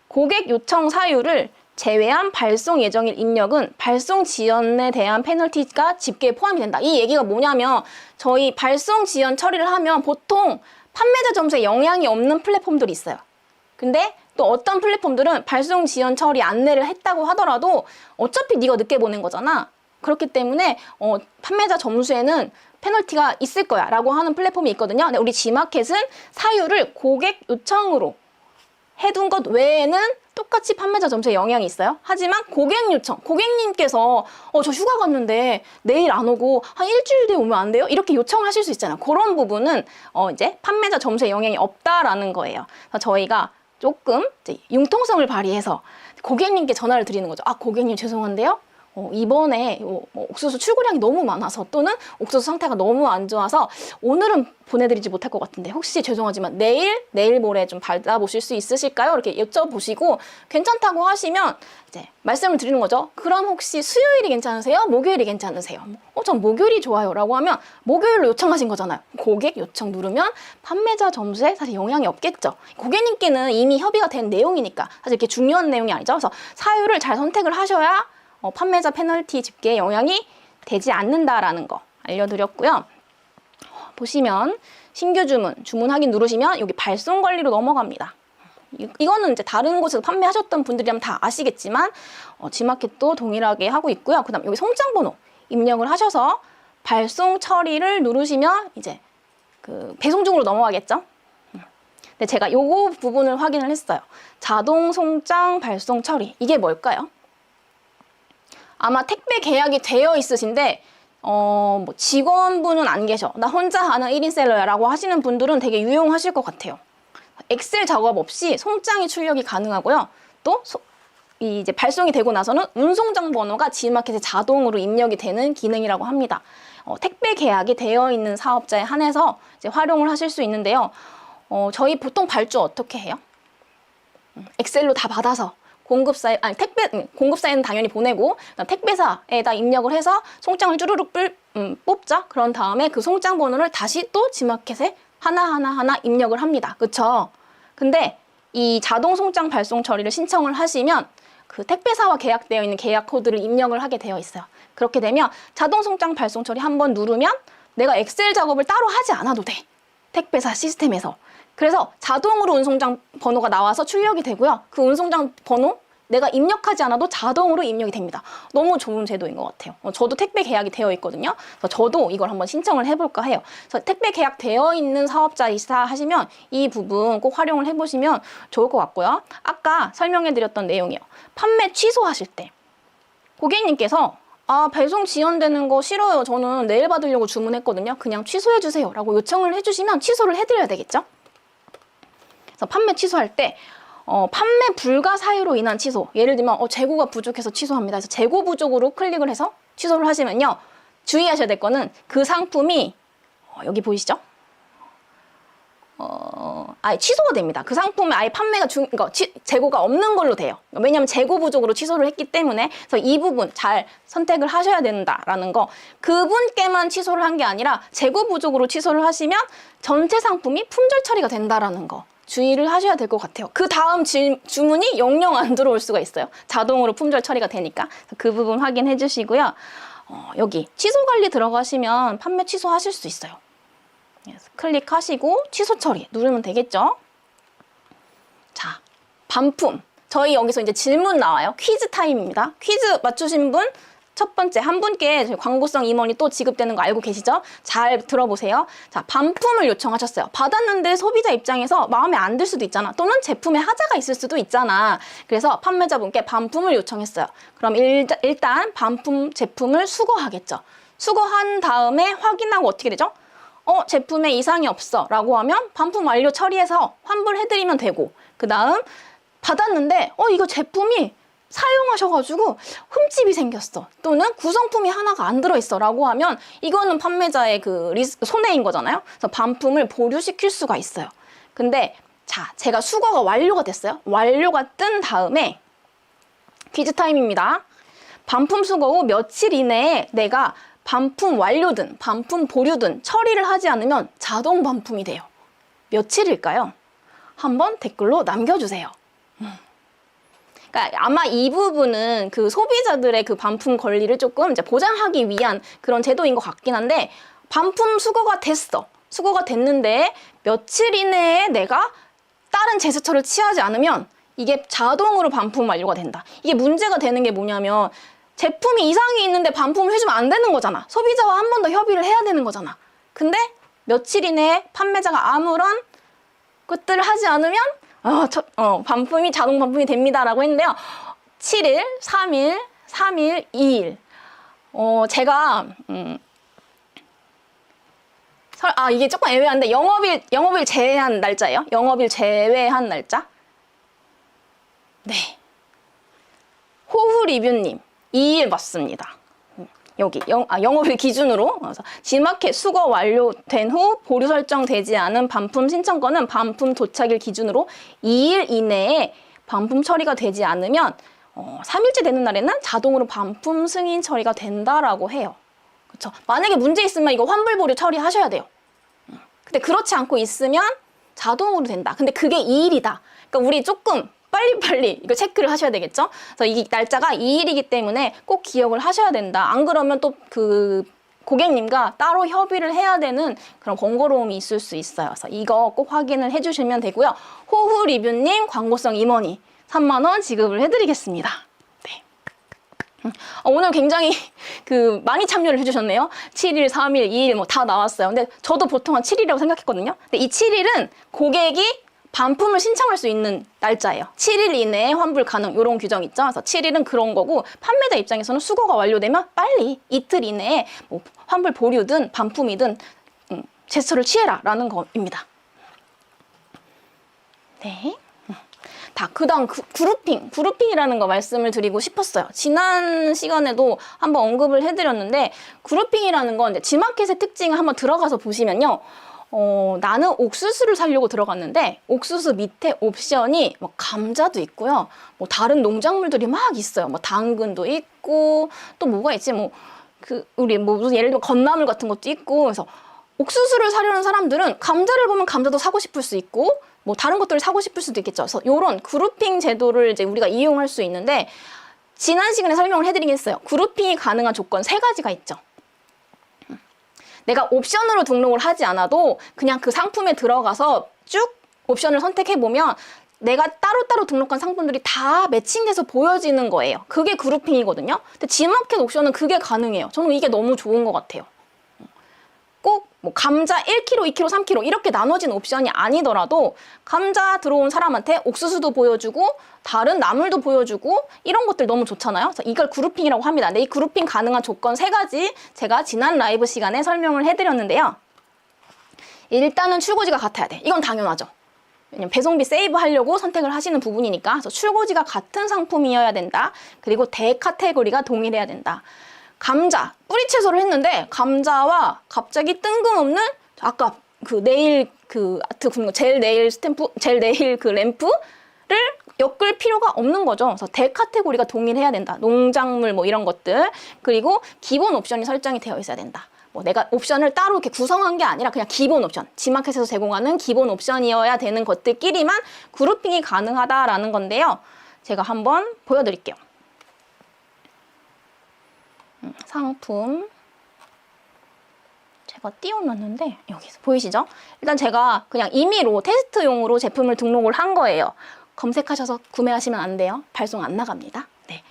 고객 요청 사유를 제외한 발송 예정일 입력은 발송 지연에 대한 페널티가 집계에 포함이 된다. 이 얘기가 뭐냐면 저희 발송 지연 처리를 하면 보통 판매자 점수에 영향이 없는 플랫폼들이 있어요. 근데 또 어떤 플랫폼들은 발송 지연 처리 안내를 했다고 하더라도 어차피 네가 늦게 보낸 거잖아. 그렇기 때문에 판매자 점수에는 페널티가 있을 거야 라고 하는 플랫폼이 있거든요. 근데 우리 G마켓은 사유를 고객 요청으로 해둔 것 외에는 똑같이 판매자 점수에 영향이 있어요. 하지만 고객 요청, 고객님께서 저 휴가 갔는데 내일 안 오고 한 일주일 뒤에 오면 안 돼요? 이렇게 요청하실 수 있잖아요. 그런 부분은 이제 판매자 점수에 영향이 없다라는 거예요. 그래서 저희가 조금 이제 융통성을 발휘해서 고객님께 전화를 드리는 거죠. 아, 고객님 죄송한데요. 이번에 옥수수 출고량이 너무 많아서, 또는 옥수수 상태가 너무 안 좋아서 오늘은 보내드리지 못할 것 같은데 혹시 죄송하지만 내일 모레 좀 받아보실 수 있으실까요? 이렇게 여쭤보시고 괜찮다고 하시면 이제 말씀을 드리는 거죠. 그럼 혹시 수요일이 괜찮으세요? 목요일이 괜찮으세요? 전 목요일이 좋아요 라고 하면 목요일로 요청하신 거잖아요. 고객 요청 누르면 판매자 점수에 사실 영향이 없겠죠. 고객님께는 이미 협의가 된 내용이니까 사실 이렇게 중요한 내용이 아니죠. 그래서 사유를 잘 선택을 하셔야 판매자 페널티 집계에 영향이 되지 않는다라는 거 알려드렸고요. 보시면 신규 주문 확인 누르시면 여기 발송 관리로 넘어갑니다. 이거는 이제 다른 곳에서 판매하셨던 분들이라면 다 아시겠지만 G마켓도 동일하게 하고 있고요. 그 다음 여기 송장 번호 입력을 하셔서 발송 처리를 누르시면 이제 그 배송 중으로 넘어가겠죠. 근데 제가 요거 부분을 확인을 했어요. 자동 송장 발송 처리, 이게 뭘까요? 아마 택배 계약이 되어 있으신데 뭐 직원분은 안 계셔, 나 혼자 하는 1인 셀러야 라고 하시는 분들은 되게 유용하실 것 같아요. 엑셀 작업 없이 송장이 출력이 가능하고요. 또 이제 발송이 되고 나서는 운송장 번호가 G마켓에 자동으로 입력이 되는 기능이라고 합니다. 택배 계약이 되어 있는 사업자에 한해서 이제 활용을 하실 수 있는데요. 저희 보통 발주 어떻게 해요? 엑셀로 다 받아서 공급사에는 당연히 보내고 택배사에다 입력을 해서 송장을 쭈루룩 뽑죠. 그런 다음에 그 송장 번호를 다시 또 G마켓에 하나 입력을 합니다. 그쵸? 근데 이 자동 송장 발송 처리를 신청을 하시면 그 택배사와 계약되어 있는 계약 코드를 입력을 하게 되어 있어요. 그렇게 되면 자동 송장 발송 처리 한번 누르면 내가 엑셀 작업을 따로 하지 않아도 돼. 택배사 시스템에서. 그래서 자동으로 운송장 번호가 나와서 출력이 되고요. 그 운송장 번호 내가 입력하지 않아도 자동으로 입력이 됩니다. 너무 좋은 제도인 것 같아요. 저도 택배 계약이 되어 있거든요. 그래서 저도 이걸 한번 신청을 해볼까 해요. 그래서 택배 계약 되어 있는 사업자이사 하시면 이 부분 꼭 활용을 해보시면 좋을 것 같고요. 아까 설명해드렸던 내용이요. 판매 취소하실 때 고객님께서 배송 지연되는 거 싫어요. 저는 내일 받으려고 주문했거든요. 그냥 취소해주세요. 라고 요청을 해주시면 취소를 해드려야 되겠죠. 그래서 판매 취소할 때 판매 불가 사유로 인한 취소. 예를 들면 재고가 부족해서 취소합니다. 그래서 재고 부족으로 클릭을 해서 취소를 하시면요. 주의하셔야 될 거는 그 상품이 여기 보이시죠? 아예 취소가 됩니다. 그 상품이 아예 판매가 그러니까 재고가 없는 걸로 돼요. 왜냐하면 재고 부족으로 취소를 했기 때문에. 그래서 이 부분 잘 선택을 하셔야 된다라는 거. 그분께만 취소를 한 게 아니라 재고 부족으로 취소를 하시면 전체 상품이 품절 처리가 된다라는 거. 주의를 하셔야 될 것 같아요. 그 다음 주문이 영영 안 들어올 수가 있어요. 자동으로 품절 처리가 되니까. 그 부분 확인해 주시고요. 여기 취소 관리 들어가시면 판매 취소하실 수 있어요. 클릭하시고 취소 처리 누르면 되겠죠. 자, 반품. 저희 여기서 이제 질문 나와요. 퀴즈 타임입니다. 퀴즈 맞추신 분 첫 번째 한 분께 저희 광고성 임원이 또 지급되는 거 알고 계시죠? 잘 들어보세요. 자, 반품을 요청하셨어요. 받았는데 소비자 입장에서 마음에 안 들 수도 있잖아. 또는 제품에 하자가 있을 수도 있잖아. 그래서 판매자분께 반품을 요청했어요. 그럼 일단 반품 제품을 수거하겠죠. 수거한 다음에 확인하고 어떻게 되죠? 제품에 이상이 없어 라고 하면 반품 완료 처리해서 환불해드리면 되고, 그 다음 받았는데 이거 제품이 사용하셔가지고 흠집이 생겼어, 또는 구성품이 하나가 안 들어있어 라고 하면 이거는 판매자의 그 손해인 거잖아요. 그래서 반품을 보류시킬 수가 있어요. 근데 자, 제가 수거가 완료가 됐어요. 완료가 뜬 다음에 퀴즈 타임입니다. 반품 수거 후 며칠 이내에 내가 반품 완료든 반품 보류든 처리를 하지 않으면 자동 반품이 돼요. 며칠일까요? 한번 댓글로 남겨주세요. 그러니까 아마 이 부분은 그 소비자들의 그 반품 권리를 조금 이제 보장하기 위한 그런 제도인 것 같긴 한데, 반품 수거가 됐어. 수거가 됐는데 며칠 이내에 내가 다른 제스처를 취하지 않으면 이게 자동으로 반품 완료가 된다. 이게 문제가 되는 게 뭐냐면 제품이 이상이 있는데 반품을 해주면 안 되는 거잖아. 소비자와 한 번 더 협의를 해야 되는 거잖아. 근데 며칠 이내에 판매자가 아무런 것들을 하지 않으면 반품이 자동 반품이 됩니다라고 했는데요. 7일, 3일, 3일, 2일. 제가 이게 조금 애매한데 영업일 제외한 날짜예요. 영업일 제외한 날짜. 네. 호후 리뷰님 2일 맞습니다. 여기 영업일 기준으로 G마켓 수거 완료된 후 보류 설정되지 않은 반품 신청권은 반품 도착일 기준으로 2일 이내에 반품 처리가 되지 않으면 3일째 되는 날에는 자동으로 반품 승인 처리가 된다라고 해요. 그렇죠? 만약에 문제 있으면 이거 환불 보류 처리하셔야 돼요. 근데 그렇지 않고 있으면 자동으로 된다. 근데 그게 2일이다. 그러니까 우리 조금 빨리빨리 이거 체크를 하셔야 되겠죠? 그래서 이 날짜가 2일이기 때문에 꼭 기억을 하셔야 된다. 안 그러면 또 그 고객님과 따로 협의를 해야 되는 그런 번거로움이 있을 수 있어요. 그래서 이거 꼭 확인을 해주시면 되고요. 호후 리뷰님 광고성 임원이 3만 원 지급을 해드리겠습니다. 네. 오늘 굉장히 많이 참여를 해주셨네요. 7일, 3일, 2일 뭐 다 나왔어요. 근데 저도 보통 한 7일이라고 생각했거든요. 근데 이 7일은 고객이 반품을 신청할 수 있는 날짜예요. 7일 이내에 환불 가능, 이런 규정 있죠. 그래서 7일은 그런 거고, 판매자 입장에서는 수거가 완료되면 빨리 이틀 이내에 뭐 환불 보류든 반품이든 제스처를 취해라 라는 겁니다. 네. 다. 그 다음 그룹핑이라는 거 말씀을 드리고 싶었어요. 지난 시간에도 한번 언급을 해드렸는데 그룹핑이라는 건 이제 G마켓의 특징을 한번 들어가서 보시면요. 나는 옥수수를 사려고 들어갔는데 옥수수 밑에 옵션이 뭐 감자도 있고요. 뭐 다른 농작물들이 막 있어요. 뭐 당근도 있고 또 뭐가 있지? 뭐 우리 뭐 예를 들면 건나물 같은 것도 있고. 그래서 옥수수를 사려는 사람들은 감자를 보면 감자도 사고 싶을 수 있고 뭐 다른 것들을 사고 싶을 수도 있겠죠. 그래서 이런 그룹핑 제도를 이제 우리가 이용할 수 있는데 지난 시간에 설명을 해드리긴 했어요. 그룹핑이 가능한 조건 3가지가 있죠. 내가 옵션으로 등록을 하지 않아도 그냥 그 상품에 들어가서 쭉 옵션을 선택해보면 내가 따로따로 등록한 상품들이 다 매칭돼서 보여지는 거예요. 그게 그룹핑이거든요. 근데 G마켓 옵션은 그게 가능해요. 저는 이게 너무 좋은 것 같아요. 꼭 뭐 감자 1kg, 2kg, 3kg 이렇게 나눠진 옵션이 아니더라도 감자 들어온 사람한테 옥수수도 보여주고 다른 나물도 보여주고 이런 것들 너무 좋잖아요. 그래서 이걸 그룹핑이라고 합니다. 근데 이 그룹핑 가능한 조건 3가지 제가 지난 라이브 시간에 설명을 해드렸는데요. 일단은 출고지가 같아야 돼. 이건 당연하죠. 왜냐면 배송비 세이브 하려고 선택을 하시는 부분이니까. 그래서 출고지가 같은 상품이어야 된다. 그리고 대카테고리가 동일해야 된다. 감자, 뿌리 채소를 했는데 감자와 갑자기 뜬금없는 아까 그 네일 그 아트 굽는 거 젤 네일 스탬프, 젤 네일 그 램프를 엮을 필요가 없는 거죠. 그래서 대카테고리가 동일해야 된다. 농작물 뭐 이런 것들. 그리고 기본 옵션이 설정이 되어 있어야 된다. 뭐 내가 옵션을 따로 이렇게 구성한 게 아니라 그냥 기본 옵션, G마켓에서 제공하는 기본 옵션이어야 되는 것들끼리만 그룹핑이 가능하다라는 건데요. 제가 한번 보여드릴게요. 상품 제가 띄워놨는데 여기서 보이시죠? 일단 제가 그냥 임의로 테스트용으로 제품을 등록을 한 거예요. 검색하셔서 구매하시면 안 돼요. 발송 안 나갑니다. 네.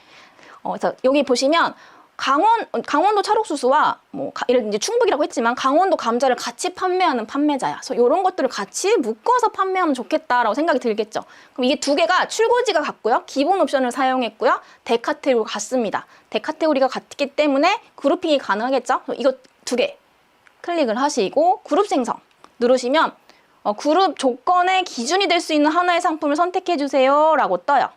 그래서 여기 보시면 강원도 찰옥수수와 뭐 예를 들면 이제 충북이라고 했지만 강원도 감자를 같이 판매하는 판매자야. 그래서 이런 것들을 같이 묶어서 판매하면 좋겠다라고 생각이 들겠죠. 그럼 이게 2개가 출고지가 같고요. 기본 옵션을 사용했고요. 대카테고리가 같습니다. 대카테고리가 같기 때문에 그룹핑이 가능하겠죠. 이거 2개 클릭을 하시고 그룹 생성 누르시면 그룹 조건의 기준이 될 수 있는 하나의 상품을 선택해 주세요 라고 떠요.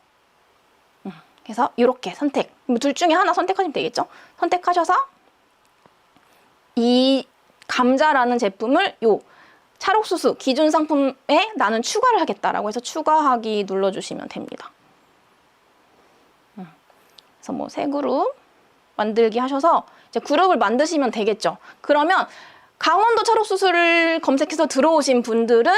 그래서 이렇게 선택, 둘 중에 하나 선택하시면 되겠죠. 선택하셔서 이 감자라는 제품을 요 찰옥수수 기준 상품에 나는 추가를 하겠다라고 해서 추가하기 눌러주시면 됩니다. 그래서 뭐 새 그룹 만들기 하셔서 이제 그룹을 만드시면 되겠죠. 그러면 강원도 찰옥수수를 검색해서 들어오신 분들은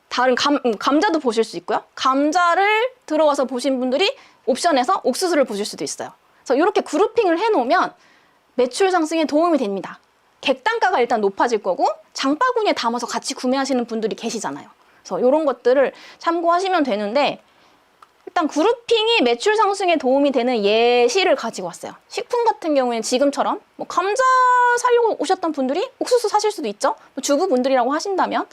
다른 감자도 보실 수 있고요. 감자를 들어와서 보신 분들이 옵션에서 옥수수를 보실 수도 있어요. 그래서 이렇게 그룹핑을 해놓으면 매출 상승에 도움이 됩니다. 객단가가 일단 높아질 거고 장바구니에 담아서 같이 구매하시는 분들이 계시잖아요. 그래서 이런 것들을 참고하시면 되는데 일단 그룹핑이 매출 상승에 도움이 되는 예시를 가지고 왔어요. 식품 같은 경우에는 지금처럼 뭐 감자 사려고 오셨던 분들이 옥수수 사실 수도 있죠. 뭐 주부분들이라고 하신다면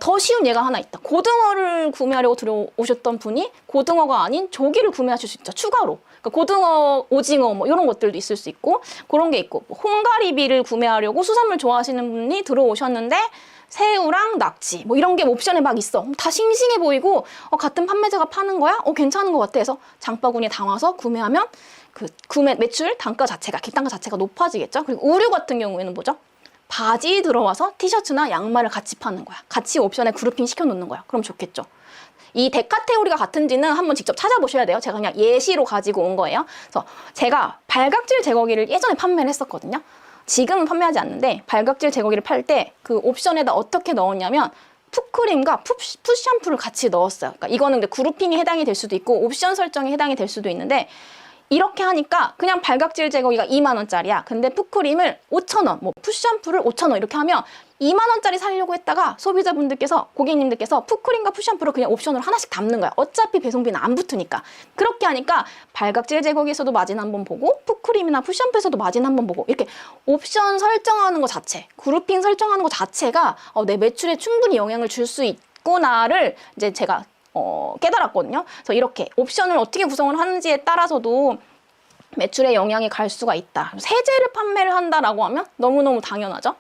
더 쉬운 예가 하나 있다. 고등어를 구매하려고 들어오셨던 분이 고등어가 아닌 조기를 구매하실 수 있죠. 추가로. 그러니까 고등어, 오징어 뭐 이런 것들도 있을 수 있고 그런 게 있고 홍가리비를 구매하려고 수산물 좋아하시는 분이 들어오셨는데 새우랑 낙지 뭐 이런 게 옵션에 막 있어. 다 싱싱해 보이고 같은 판매자가 파는 거야? 괜찮은 것 같아 해서 장바구니에 담아서 구매하면 그 구매 매출 단가 자체가 객단가 자체가 높아지겠죠. 그리고 의류 같은 경우에는 뭐죠? 바지 들어와서 티셔츠나 양말을 같이 파는 거야. 같이 옵션에 그룹핑 시켜놓는 거야. 그럼 좋겠죠. 이 대카테고리가 같은지는 한번 직접 찾아보셔야 돼요. 제가 그냥 예시로 가지고 온 거예요. 그래서 제가 발각질 제거기를 예전에 판매를 했었거든요. 지금은 판매하지 않는데 발각질 제거기를 팔 때 그 옵션에다 어떻게 넣었냐면 풋크림과 풋샴푸를 같이 넣었어요. 그러니까 이거는 그룹핑에 해당이 될 수도 있고 옵션 설정에 해당이 될 수도 있는데 이렇게 하니까 그냥 발각질 제거기가 2만 원짜리야. 근데 풋크림을 5,000원, 뭐 풋샴푸를 5,000원 이렇게 하면 2만 원짜리 사려고 했다가 소비자분들께서 고객님들께서 풋크림과 풋샴푸를 그냥 옵션으로 하나씩 담는 거야. 어차피 배송비는 안 붙으니까. 그렇게 하니까 발각질 제거기에서도 마진 한번 보고 풋크림이나 풋샴푸에서도 마진 한번 보고 이렇게 옵션 설정하는 것 자체, 그룹핑 설정하는 것 자체가 내 매출에 충분히 영향을 줄 수 있구나를 이제 제가 깨달았거든요. 그래서 이렇게 옵션을 어떻게 구성을 하는지에 따라서도 매출에 영향이 갈 수가 있다. 세제를 판매를 한다라고 하면 너무너무 당연하죠.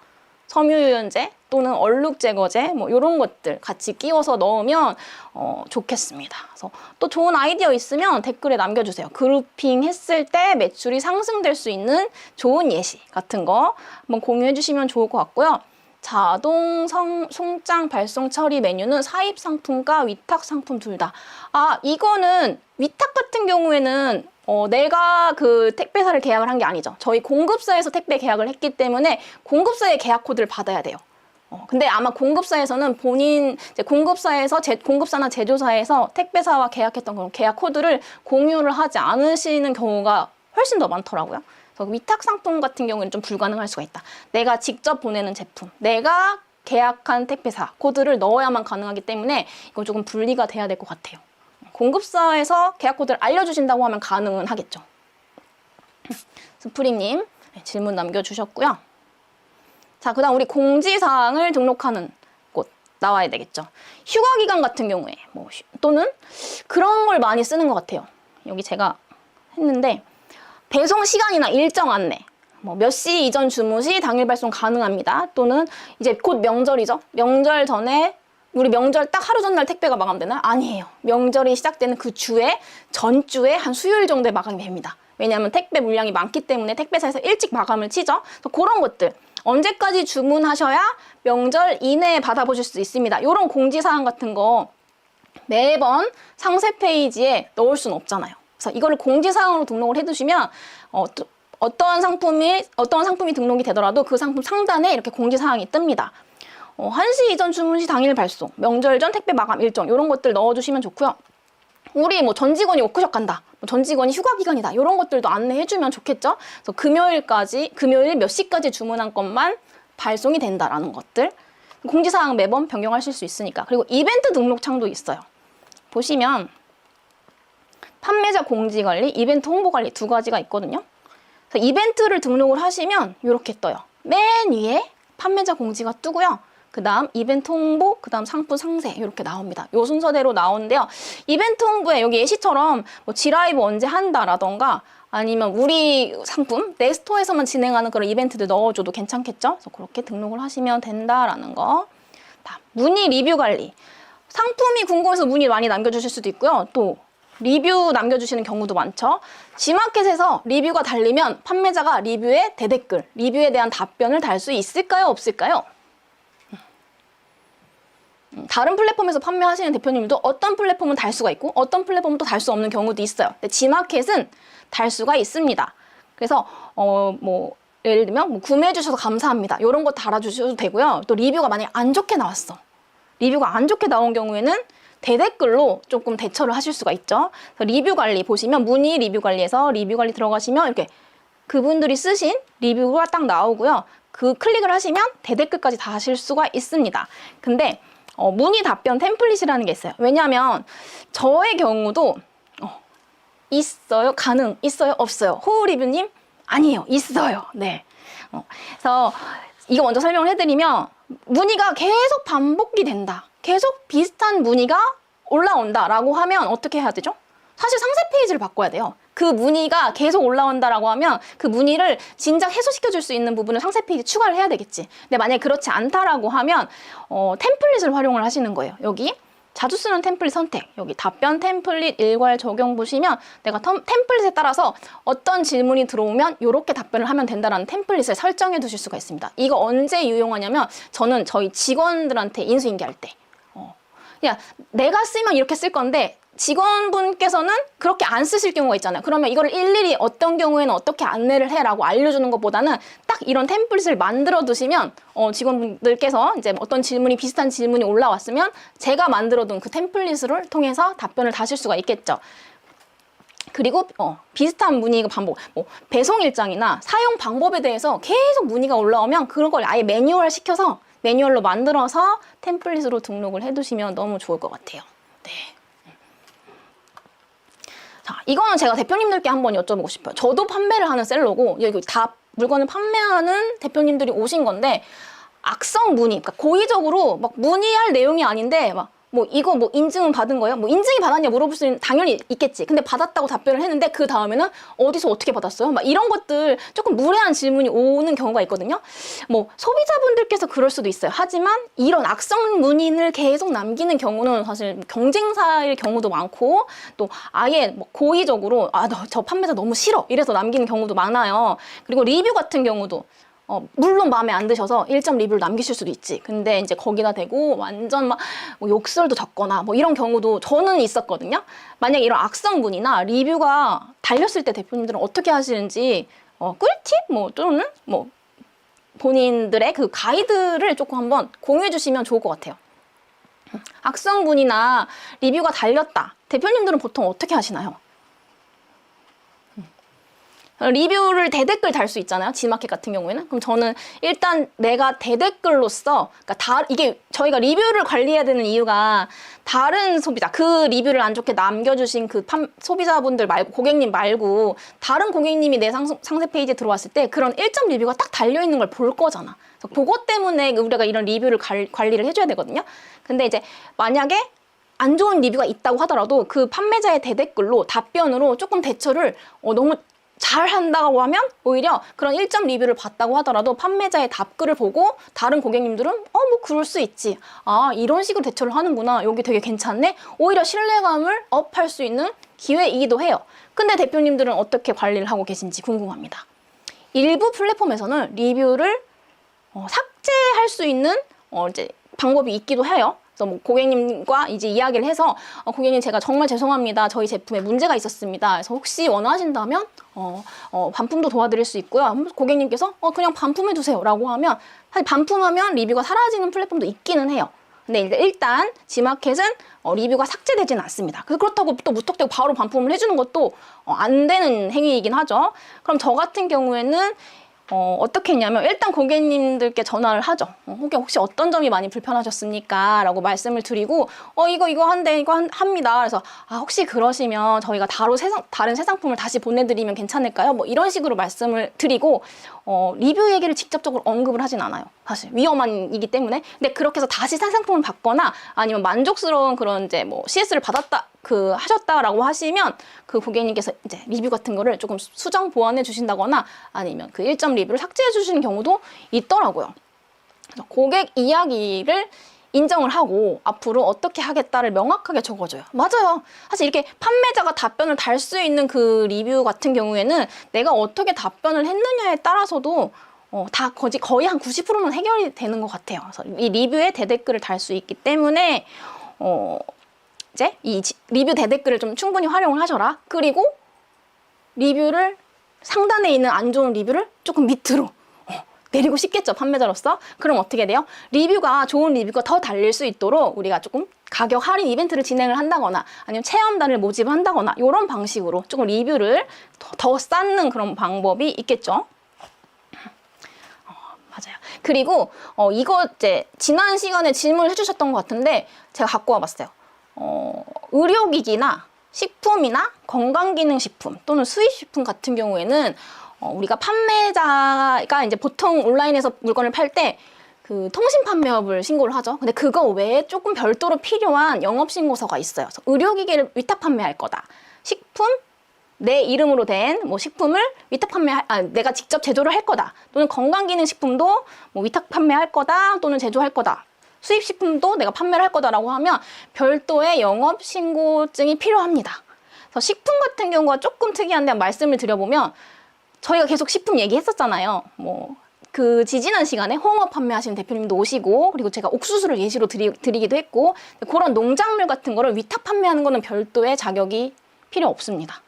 섬유유연제 또는 얼룩 제거제 뭐 이런 것들 같이 끼워서 넣으면 좋겠습니다. 그래서 또 좋은 아이디어 있으면 댓글에 남겨주세요. 그룹핑 했을 때 매출이 상승될 수 있는 좋은 예시 같은 거 한번 공유해 주시면 좋을 것 같고요. 자동 송장 발송 처리 메뉴는 사입 상품과 위탁 상품 둘 다. 이거는 위탁 같은 경우에는 내가 그 택배사를 계약을 한 게 아니죠. 저희 공급사에서 택배 계약을 했기 때문에 공급사의 계약 코드를 받아야 돼요. 근데 아마 공급사에서는 본인 이제 공급사나 제조사에서 택배사와 계약했던 그런 계약 코드를 공유를 하지 않으시는 경우가 훨씬 더 많더라고요. 그래서 위탁 상품 같은 경우는 좀 불가능할 수가 있다. 내가 직접 보내는 제품, 내가 계약한 택배사 코드를 넣어야만 가능하기 때문에 이거 조금 분리가 돼야 될 것 같아요. 공급사에서 계약 코드를 알려주신다고 하면 가능은 하겠죠. 스프링님 질문 남겨주셨고요. 자, 그 다음 우리 공지사항을 등록하는 곳 나와야 되겠죠. 휴가기간 같은 경우에 또는 그런 걸 많이 쓰는 것 같아요. 여기 제가 했는데 배송 시간이나 일정 안내 몇 시 이전 주문 시 당일 발송 가능합니다. 또는 이제 곧 명절이죠. 명절 전에 우리 명절 딱 하루 전날 택배가 마감되나요? 아니에요. 명절이 시작되는 그 주에 전주에 한 수요일 정도에 마감이 됩니다. 왜냐하면 택배 물량이 많기 때문에 택배사에서 일찍 마감을 치죠. 그래서 그런 것들 언제까지 주문하셔야 명절 이내에 받아보실 수 있습니다. 이런 공지사항 같은 거 매번 상세 페이지에 넣을 수는 없잖아요. 그래서 이거를 공지사항으로 등록을 해두시면 어떤 상품이 등록이 되더라도 그 상품 상단에 이렇게 공지사항이 뜹니다. 1시 이전 주문 시 당일 발송, 명절 전 택배 마감 일정 이런 것들 넣어주시면 좋고요. 우리 전 직원이 워크숍 간다, 전 직원이 휴가 기간이다 이런 것들도 안내해주면 좋겠죠. 그래서 금요일 몇 시까지 주문한 것만 발송이 된다라는 것들 공지사항 매번 변경하실 수 있으니까. 그리고 이벤트 등록창도 있어요. 보시면 판매자 공지관리, 이벤트 홍보관리 두 가지가 있거든요. 그래서 이벤트를 등록을 하시면 이렇게 떠요. 맨 위에 판매자 공지가 뜨고요. 그 다음 이벤트 홍보, 그 다음 상품 상세 이렇게 나옵니다. 요 순서대로 나오는데요. 이벤트 홍보에 여기 예시처럼 지라이브 언제 한다라던가 아니면 우리 상품 내 스토어에서만 진행하는 그런 이벤트들 넣어줘도 괜찮겠죠? 그래서 그렇게 등록을 하시면 된다라는 거. 다음, 문의 리뷰 관리. 상품이 궁금해서 문의 많이 남겨주실 수도 있고요. 또 리뷰 남겨주시는 경우도 많죠. G마켓에서 리뷰가 달리면 판매자가 리뷰에 대댓글, 리뷰에 대한 답변을 달 수 있을까요? 없을까요? 다른 플랫폼에서 판매하시는 대표님들도 어떤 플랫폼은 달 수가 있고 어떤 플랫폼은 또 달 수 없는 경우도 있어요. 근데 G마켓은 달 수가 있습니다. 그래서 예를 들면 구매해 주셔서 감사합니다. 이런 거 달아주셔도 되고요. 또 리뷰가 만약에 안 좋게 나왔어. 리뷰가 안 좋게 나온 경우에는 대댓글로 조금 대처를 하실 수가 있죠. 그래서 리뷰 관리 보시면 문의 리뷰 관리에서 리뷰 관리 들어가시면 이렇게 그분들이 쓰신 리뷰가 딱 나오고요. 그 클릭을 하시면 대댓글까지 다 하실 수가 있습니다. 근데 문의 답변 템플릿이라는 게 있어요. 왜냐하면 저의 경우도 있어요, 가능, 있어요, 없어요. 호우 리뷰님 아니에요, 있어요. 네. 그래서 이거 먼저 설명을 해드리면 문의가 계속 반복이 된다. 계속 비슷한 문의가 올라온다라고 하면 어떻게 해야 되죠? 사실 상세 페이지를 바꿔야 돼요. 그 문의가 계속 올라온다라고 하면 그 문의를 진작 해소시켜 줄 수 있는 부분을 상세 페이지 추가를 해야 되겠지. 근데 만약에 그렇지 않다라고 하면 템플릿을 활용을 하시는 거예요. 여기 자주 쓰는 템플릿 선택, 여기 답변 템플릿 일괄 적용 보시면 내가 템플릿에 따라서 어떤 질문이 들어오면 이렇게 답변을 하면 된다라는 템플릿을 설정해 두실 수가 있습니다. 이거 언제 유용하냐면 저는 저희 직원들한테 인수인계할 때 그냥 내가 쓰면 이렇게 쓸 건데 직원분께서는 그렇게 안 쓰실 경우가 있잖아요. 그러면 이거를 일일이 어떤 경우에는 어떻게 안내를 해라고 알려주는 것보다는 딱 이런 템플릿을 만들어 두시면 직원분들께서 이제 어떤 질문이 비슷한 질문이 올라왔으면 제가 만들어 둔 그 템플릿을 통해서 답변을 다실 수가 있겠죠. 그리고 비슷한 문의가 반복, 배송 일정이나 사용 방법에 대해서 계속 문의가 올라오면 그런 걸 아예 매뉴얼 시켜서 매뉴얼로 만들어서 템플릿으로 등록을 해두시면 너무 좋을 것 같아요. 네. 자, 이거는 제가 대표님들께 한번 여쭤보고 싶어요. 저도 판매를 하는 셀러고 여기 다 물건을 판매하는 대표님들이 오신 건데 악성 문의, 그러니까 고의적으로 막 문의할 내용이 아닌데 막 뭐 이거 뭐 인증은 받은 거예요? 뭐 인증이 받았냐 물어볼 수는 당연히 있겠지. 근데 받았다고 답변을 했는데 그 다음에는 어디서 어떻게 받았어요? 막 이런 것들 조금 무례한 질문이 오는 경우가 있거든요. 뭐 소비자분들께서 그럴 수도 있어요. 하지만 이런 악성 문인을 계속 남기는 경우는 사실 경쟁사일 경우도 많고 또 아예 뭐 고의적으로 저 판매자 너무 싫어 이래서 남기는 경우도 많아요. 그리고 리뷰 같은 경우도 물론 마음에 안 드셔서 1점 리뷰를 남기실 수도 있지. 근데 이제 거기다 대고 완전 막 뭐 욕설도 적거나 뭐 이런 경우도 저는 있었거든요. 만약에 이런 악성문이나 리뷰가 달렸을 때 대표님들은 어떻게 하시는지 꿀팁 뭐 또는 뭐 본인들의 그 가이드를 조금 한번 공유해 주시면 좋을 것 같아요. 악성문이나 리뷰가 달렸다. 대표님들은 보통 어떻게 하시나요? 리뷰를 대댓글 달 수 있잖아요. G마켓 같은 경우에는. 그럼 저는 일단 내가 대댓글로서, 그러니까 이게 저희가 리뷰를 관리해야 되는 이유가 다른 소비자, 그 리뷰를 안 좋게 남겨주신 그 소비자분들 말고, 고객님 말고, 다른 고객님이 내 상세 페이지에 들어왔을 때 그런 1점 리뷰가 딱 달려있는 걸 볼 거잖아. 그래서 그것 때문에 우리가 이런 리뷰를 관리를 해줘야 되거든요. 근데 이제 만약에 안 좋은 리뷰가 있다고 하더라도 그 판매자의 대댓글로 답변으로 조금 대처를 너무 잘 한다고 하면 오히려 그런 1점 리뷰를 봤다고 하더라도 판매자의 답글을 보고 다른 고객님들은 뭐 그럴 수 있지. 이런 식으로 대처를 하는구나. 여기 되게 괜찮네. 오히려 신뢰감을 업할 수 있는 기회이기도 해요. 근데 대표님들은 어떻게 관리를 하고 계신지 궁금합니다. 일부 플랫폼에서는 리뷰를 삭제할 수 있는 이제 방법이 있기도 해요. 뭐 고객님과 이제 이야기를 해서 고객님 제가 정말 죄송합니다. 저희 제품에 문제가 있었습니다. 그래서 혹시 원하신다면 반품도 도와드릴 수 있고요. 고객님께서 그냥 반품해 주세요 라고 하면 사실 반품하면 리뷰가 사라지는 플랫폼도 있기는 해요. 근데 일단 G마켓은 리뷰가 삭제되지는 않습니다. 그렇다고 또 무턱대고 바로 반품을 해주는 것도 안 되는 행위이긴 하죠. 그럼 저 같은 경우에는 어떻게 했냐면 일단 고객님들께 전화를 하죠. 혹시 어떤 점이 많이 불편하셨습니까? 라고 말씀을 드리고 이거 한대 이거 합니다. 그래서 혹시 그러시면 저희가 다른 새 상품을 다시 보내드리면 괜찮을까요? 뭐 이런 식으로 말씀을 드리고 리뷰 얘기를 직접적으로 언급을 하진 않아요. 사실 위험한 이기 때문에. 근데 그렇게 해서 다시 새 상품을 받거나 아니면 만족스러운 그런 이제 뭐 CS를 받았다 하셨다라고 하시면 그 고객님께서 이제 리뷰 같은 거를 조금 수정 보완해 주신다거나 아니면 그 1점 리뷰를 삭제해 주시는 경우도 있더라고요. 그래서 고객 이야기를 인정을 하고 앞으로 어떻게 하겠다를 명확하게 적어줘요. 맞아요. 사실 이렇게 판매자가 답변을 달 수 있는 그 리뷰 같은 경우에는 내가 어떻게 답변을 했느냐에 따라서도 다 거의 한 90%는 해결이 되는 것 같아요. 그래서 이 리뷰에 대댓글을 달 수 있기 때문에 이제 이 리뷰 대댓글을 좀 충분히 활용을 하셔라. 그리고 리뷰를 상단에 있는 안 좋은 리뷰를 조금 밑으로 내리고 싶겠죠, 판매자로서. 그럼 어떻게 돼요? 좋은 리뷰가 더 달릴 수 있도록 우리가 조금 가격 할인 이벤트를 진행을 한다거나 아니면 체험단을 모집을 한다거나 이런 방식으로 조금 리뷰를 더 쌓는 그런 방법이 있겠죠. 맞아요. 그리고 이거 이제 지난 시간에 질문을 해주셨던 것 같은데 제가 갖고 와봤어요. 의료기기나 식품이나 건강기능식품 또는 수입식품 같은 경우에는 우리가 판매자가 이제 보통 온라인에서 물건을 팔 때 그 통신판매업을 신고를 하죠. 근데 그거 외에 조금 별도로 필요한 영업신고서가 있어요. 그래서 의료기기를 위탁 판매할 거다. 식품, 내 이름으로 된 뭐 식품을 내가 직접 제조를 할 거다. 또는 건강기능식품도 뭐 위탁 판매할 거다. 또는 제조할 거다. 수입식품도 내가 판매를 할 거다라고 하면 별도의 영업신고증이 필요합니다. 그래서 식품 같은 경우가 조금 특이한데 말씀을 드려보면 저희가 계속 식품 얘기했었잖아요. 그 지지난 시간에 홍어 판매하시는 대표님도 오시고 그리고 제가 옥수수를 예시로 드리기도 했고 그런 농작물 같은 거를 위탁 판매하는 거는 별도의 자격이 필요 없습니다.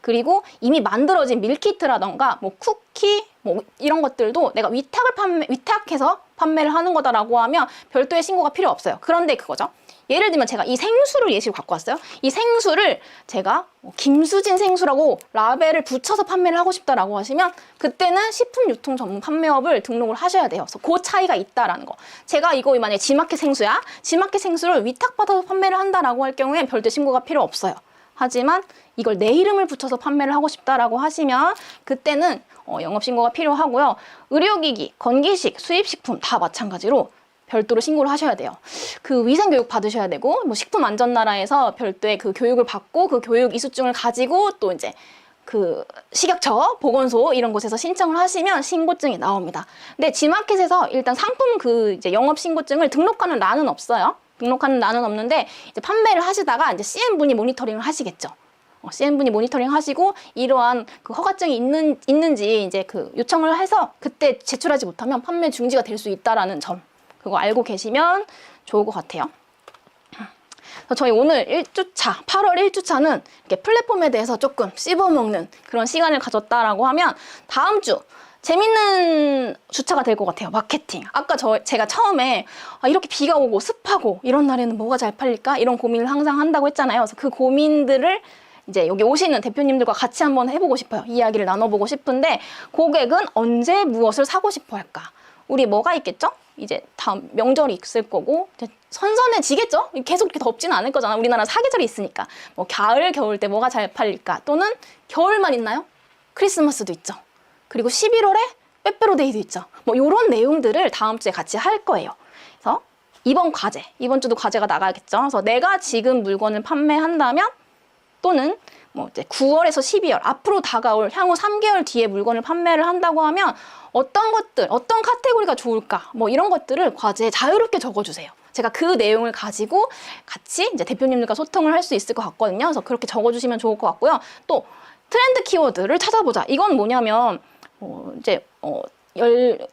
그리고 이미 만들어진 밀키트라던가 뭐 쿠키 뭐 이런 것들도 내가 위탁해서 판매를 하는 거다라고 하면 별도의 신고가 필요 없어요. 그런데 그거죠. 예를 들면 제가 이 생수를 예시로 갖고 왔어요. 이 생수를 제가 김수진 생수라고 라벨을 붙여서 판매를 하고 싶다라고 하시면 그때는 식품유통 전문 판매업을 등록을 하셔야 돼요. 그래서 그 차이가 있다라는 거. 제가 이거 만약에 G마켓 생수야. G마켓 생수를 위탁받아서 판매를 한다라고 할 경우엔 별도 신고가 필요 없어요. 하지만 이걸 내 이름을 붙여서 판매를 하고 싶다라고 하시면 그때는 영업신고가 필요하고요. 의료기기, 건기식, 수입식품 다 마찬가지로 별도로 신고를 하셔야 돼요. 그 위생교육 받으셔야 되고, 뭐 식품안전나라에서 별도의 그 교육을 받고, 그 교육 이수증을 가지고 또 이제 그 식약처, 보건소 이런 곳에서 신청을 하시면 신고증이 나옵니다. 근데 G마켓에서 일단 상품 그 이제 영업 신고증을 등록하는 란은 없어요. 등록하는 란은 없는데 이제 판매를 하시다가 이제 CM분이 모니터링을 하시겠죠. CM분이 모니터링 하시고 이러한 그 허가증이 있는지 이제 그 요청을 해서 그때 제출하지 못하면 판매 중지가 될 수 있다라는 점, 그거 알고 계시면 좋을 것 같아요. 그래서 저희 오늘 1주차, 8월 1주차는 이렇게 플랫폼에 대해서 조금 씹어먹는 그런 시간을 가졌다라고 하면 다음 주 재밌는 주차가 될 것 같아요. 마케팅. 아까 제가 처음에 이렇게 비가 오고 습하고 이런 날에는 뭐가 잘 팔릴까? 이런 고민을 항상 한다고 했잖아요. 그래서 그 고민들을 이제 여기 오시는 대표님들과 같이 한번 해보고 싶어요. 이야기를 나눠보고 싶은데 고객은 언제 무엇을 사고 싶어 할까? 우리 뭐가 있겠죠? 이제 다음 명절이 있을 거고 이제 선선해지겠죠? 계속 이렇게 덥지는 않을 거잖아. 우리나라 사계절이 있으니까. 뭐 가을, 겨울 때 뭐가 잘 팔릴까? 또는 겨울만 있나요? 크리스마스도 있죠. 그리고 11월에 빼빼로데이도 있죠. 뭐 이런 내용들을 다음 주에 같이 할 거예요. 그래서 이번 주도 과제가 나가겠죠. 그래서 내가 지금 물건을 판매한다면 또는 뭐 이제 9월에서 12월 앞으로 다가올 향후 3개월 뒤에 물건을 판매를 한다고 하면 어떤 것들, 어떤 카테고리가 좋을까? 뭐 이런 것들을 과제에 자유롭게 적어주세요. 제가 그 내용을 가지고 같이 이제 대표님들과 소통을 할 수 있을 것 같거든요. 그래서 그렇게 적어주시면 좋을 것 같고요. 또 트렌드 키워드를 찾아보자. 이건 뭐냐면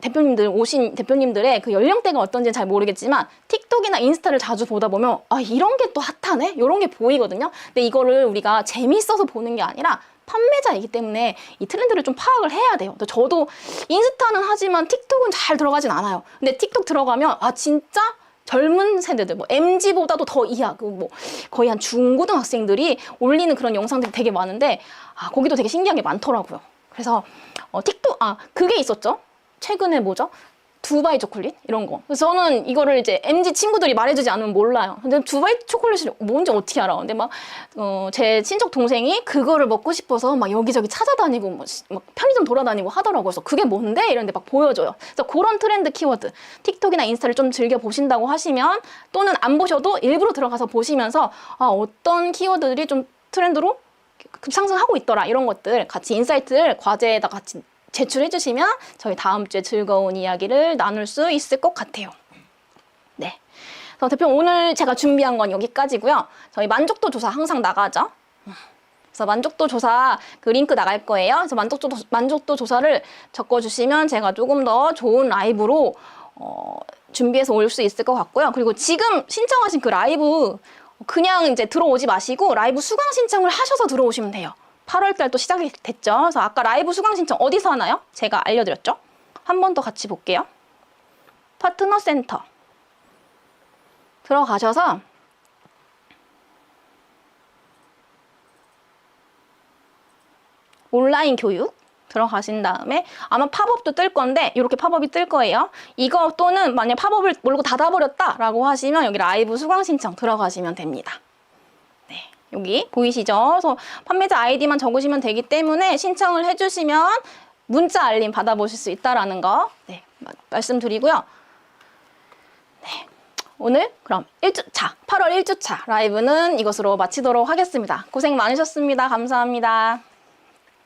대표님들 오신 대표님들의 그 연령대가 어떤지는 잘 모르겠지만 틱톡이나 인스타를 자주 보다 보면 이런 게 또 핫하네? 이런 게 보이거든요. 근데 이거를 우리가 재밌어서 보는 게 아니라 판매자이기 때문에 이 트렌드를 좀 파악을 해야 돼요. 저도 인스타는 하지만 틱톡은 잘 들어가진 않아요. 근데 틱톡 들어가면 진짜 젊은 세대들, 뭐 MZ보다도 더 이하, 뭐 거의 한 중고등학생들이 올리는 그런 영상들이 되게 많은데 거기도 되게 신기한 게 많더라고요. 그래서 틱톡 그게 있었죠. 최근에 뭐죠? 두바이 초콜릿 이런 거. 그래서 저는 이거를 이제 MZ 친구들이 말해주지 않으면 몰라요. 근데 두바이 초콜릿이 뭔지 어떻게 알아? 근데 막 제 친척 동생이 그거를 먹고 싶어서 막 여기저기 찾아다니고 막 편의점 돌아다니고 하더라고요. 그래서 그게 뭔데? 이런데 막 보여줘요. 그래서 그런 트렌드 키워드 틱톡이나 인스타를 좀 즐겨 보신다고 하시면 또는 안 보셔도 일부러 들어가서 보시면서 어떤 키워드들이 좀 트렌드로 급상승하고 있더라 이런 것들 같이 인사이트를 과제에다 같이 제출해 주시면 저희 다음 주에 즐거운 이야기를 나눌 수 있을 것 같아요. 네. 그래서 대표 오늘 제가 준비한 건 여기까지고요. 저희 만족도 조사 항상 나가죠. 그래서 만족도 조사 그 링크 나갈 거예요. 그래서 만족도 조사를 적어주시면 제가 조금 더 좋은 라이브로 준비해서 올 수 있을 것 같고요. 그리고 지금 신청하신 그 라이브 그냥 이제 들어오지 마시고 라이브 수강 신청을 하셔서 들어오시면 돼요. 8월달 또 시작이 됐죠. 그래서 아까 라이브 수강 신청 어디서 하나요? 제가 알려드렸죠. 한 번 더 같이 볼게요. 파트너 센터 들어가셔서 온라인 교육 들어가신 다음에 아마 팝업도 뜰 건데 이렇게 팝업이 뜰 거예요. 이거 또는 만약 팝업을 모르고 닫아버렸다라고 하시면 여기 라이브 수강 신청 들어가시면 됩니다. 네, 여기 보이시죠? 그래서 판매자 아이디만 적으시면 되기 때문에 신청을 해주시면 문자 알림 받아보실 수 있다라는 거 말씀드리고요. 네, 오늘 그럼 1주차 8월 1주차 라이브는 이것으로 마치도록 하겠습니다. 고생 많으셨습니다. 감사합니다.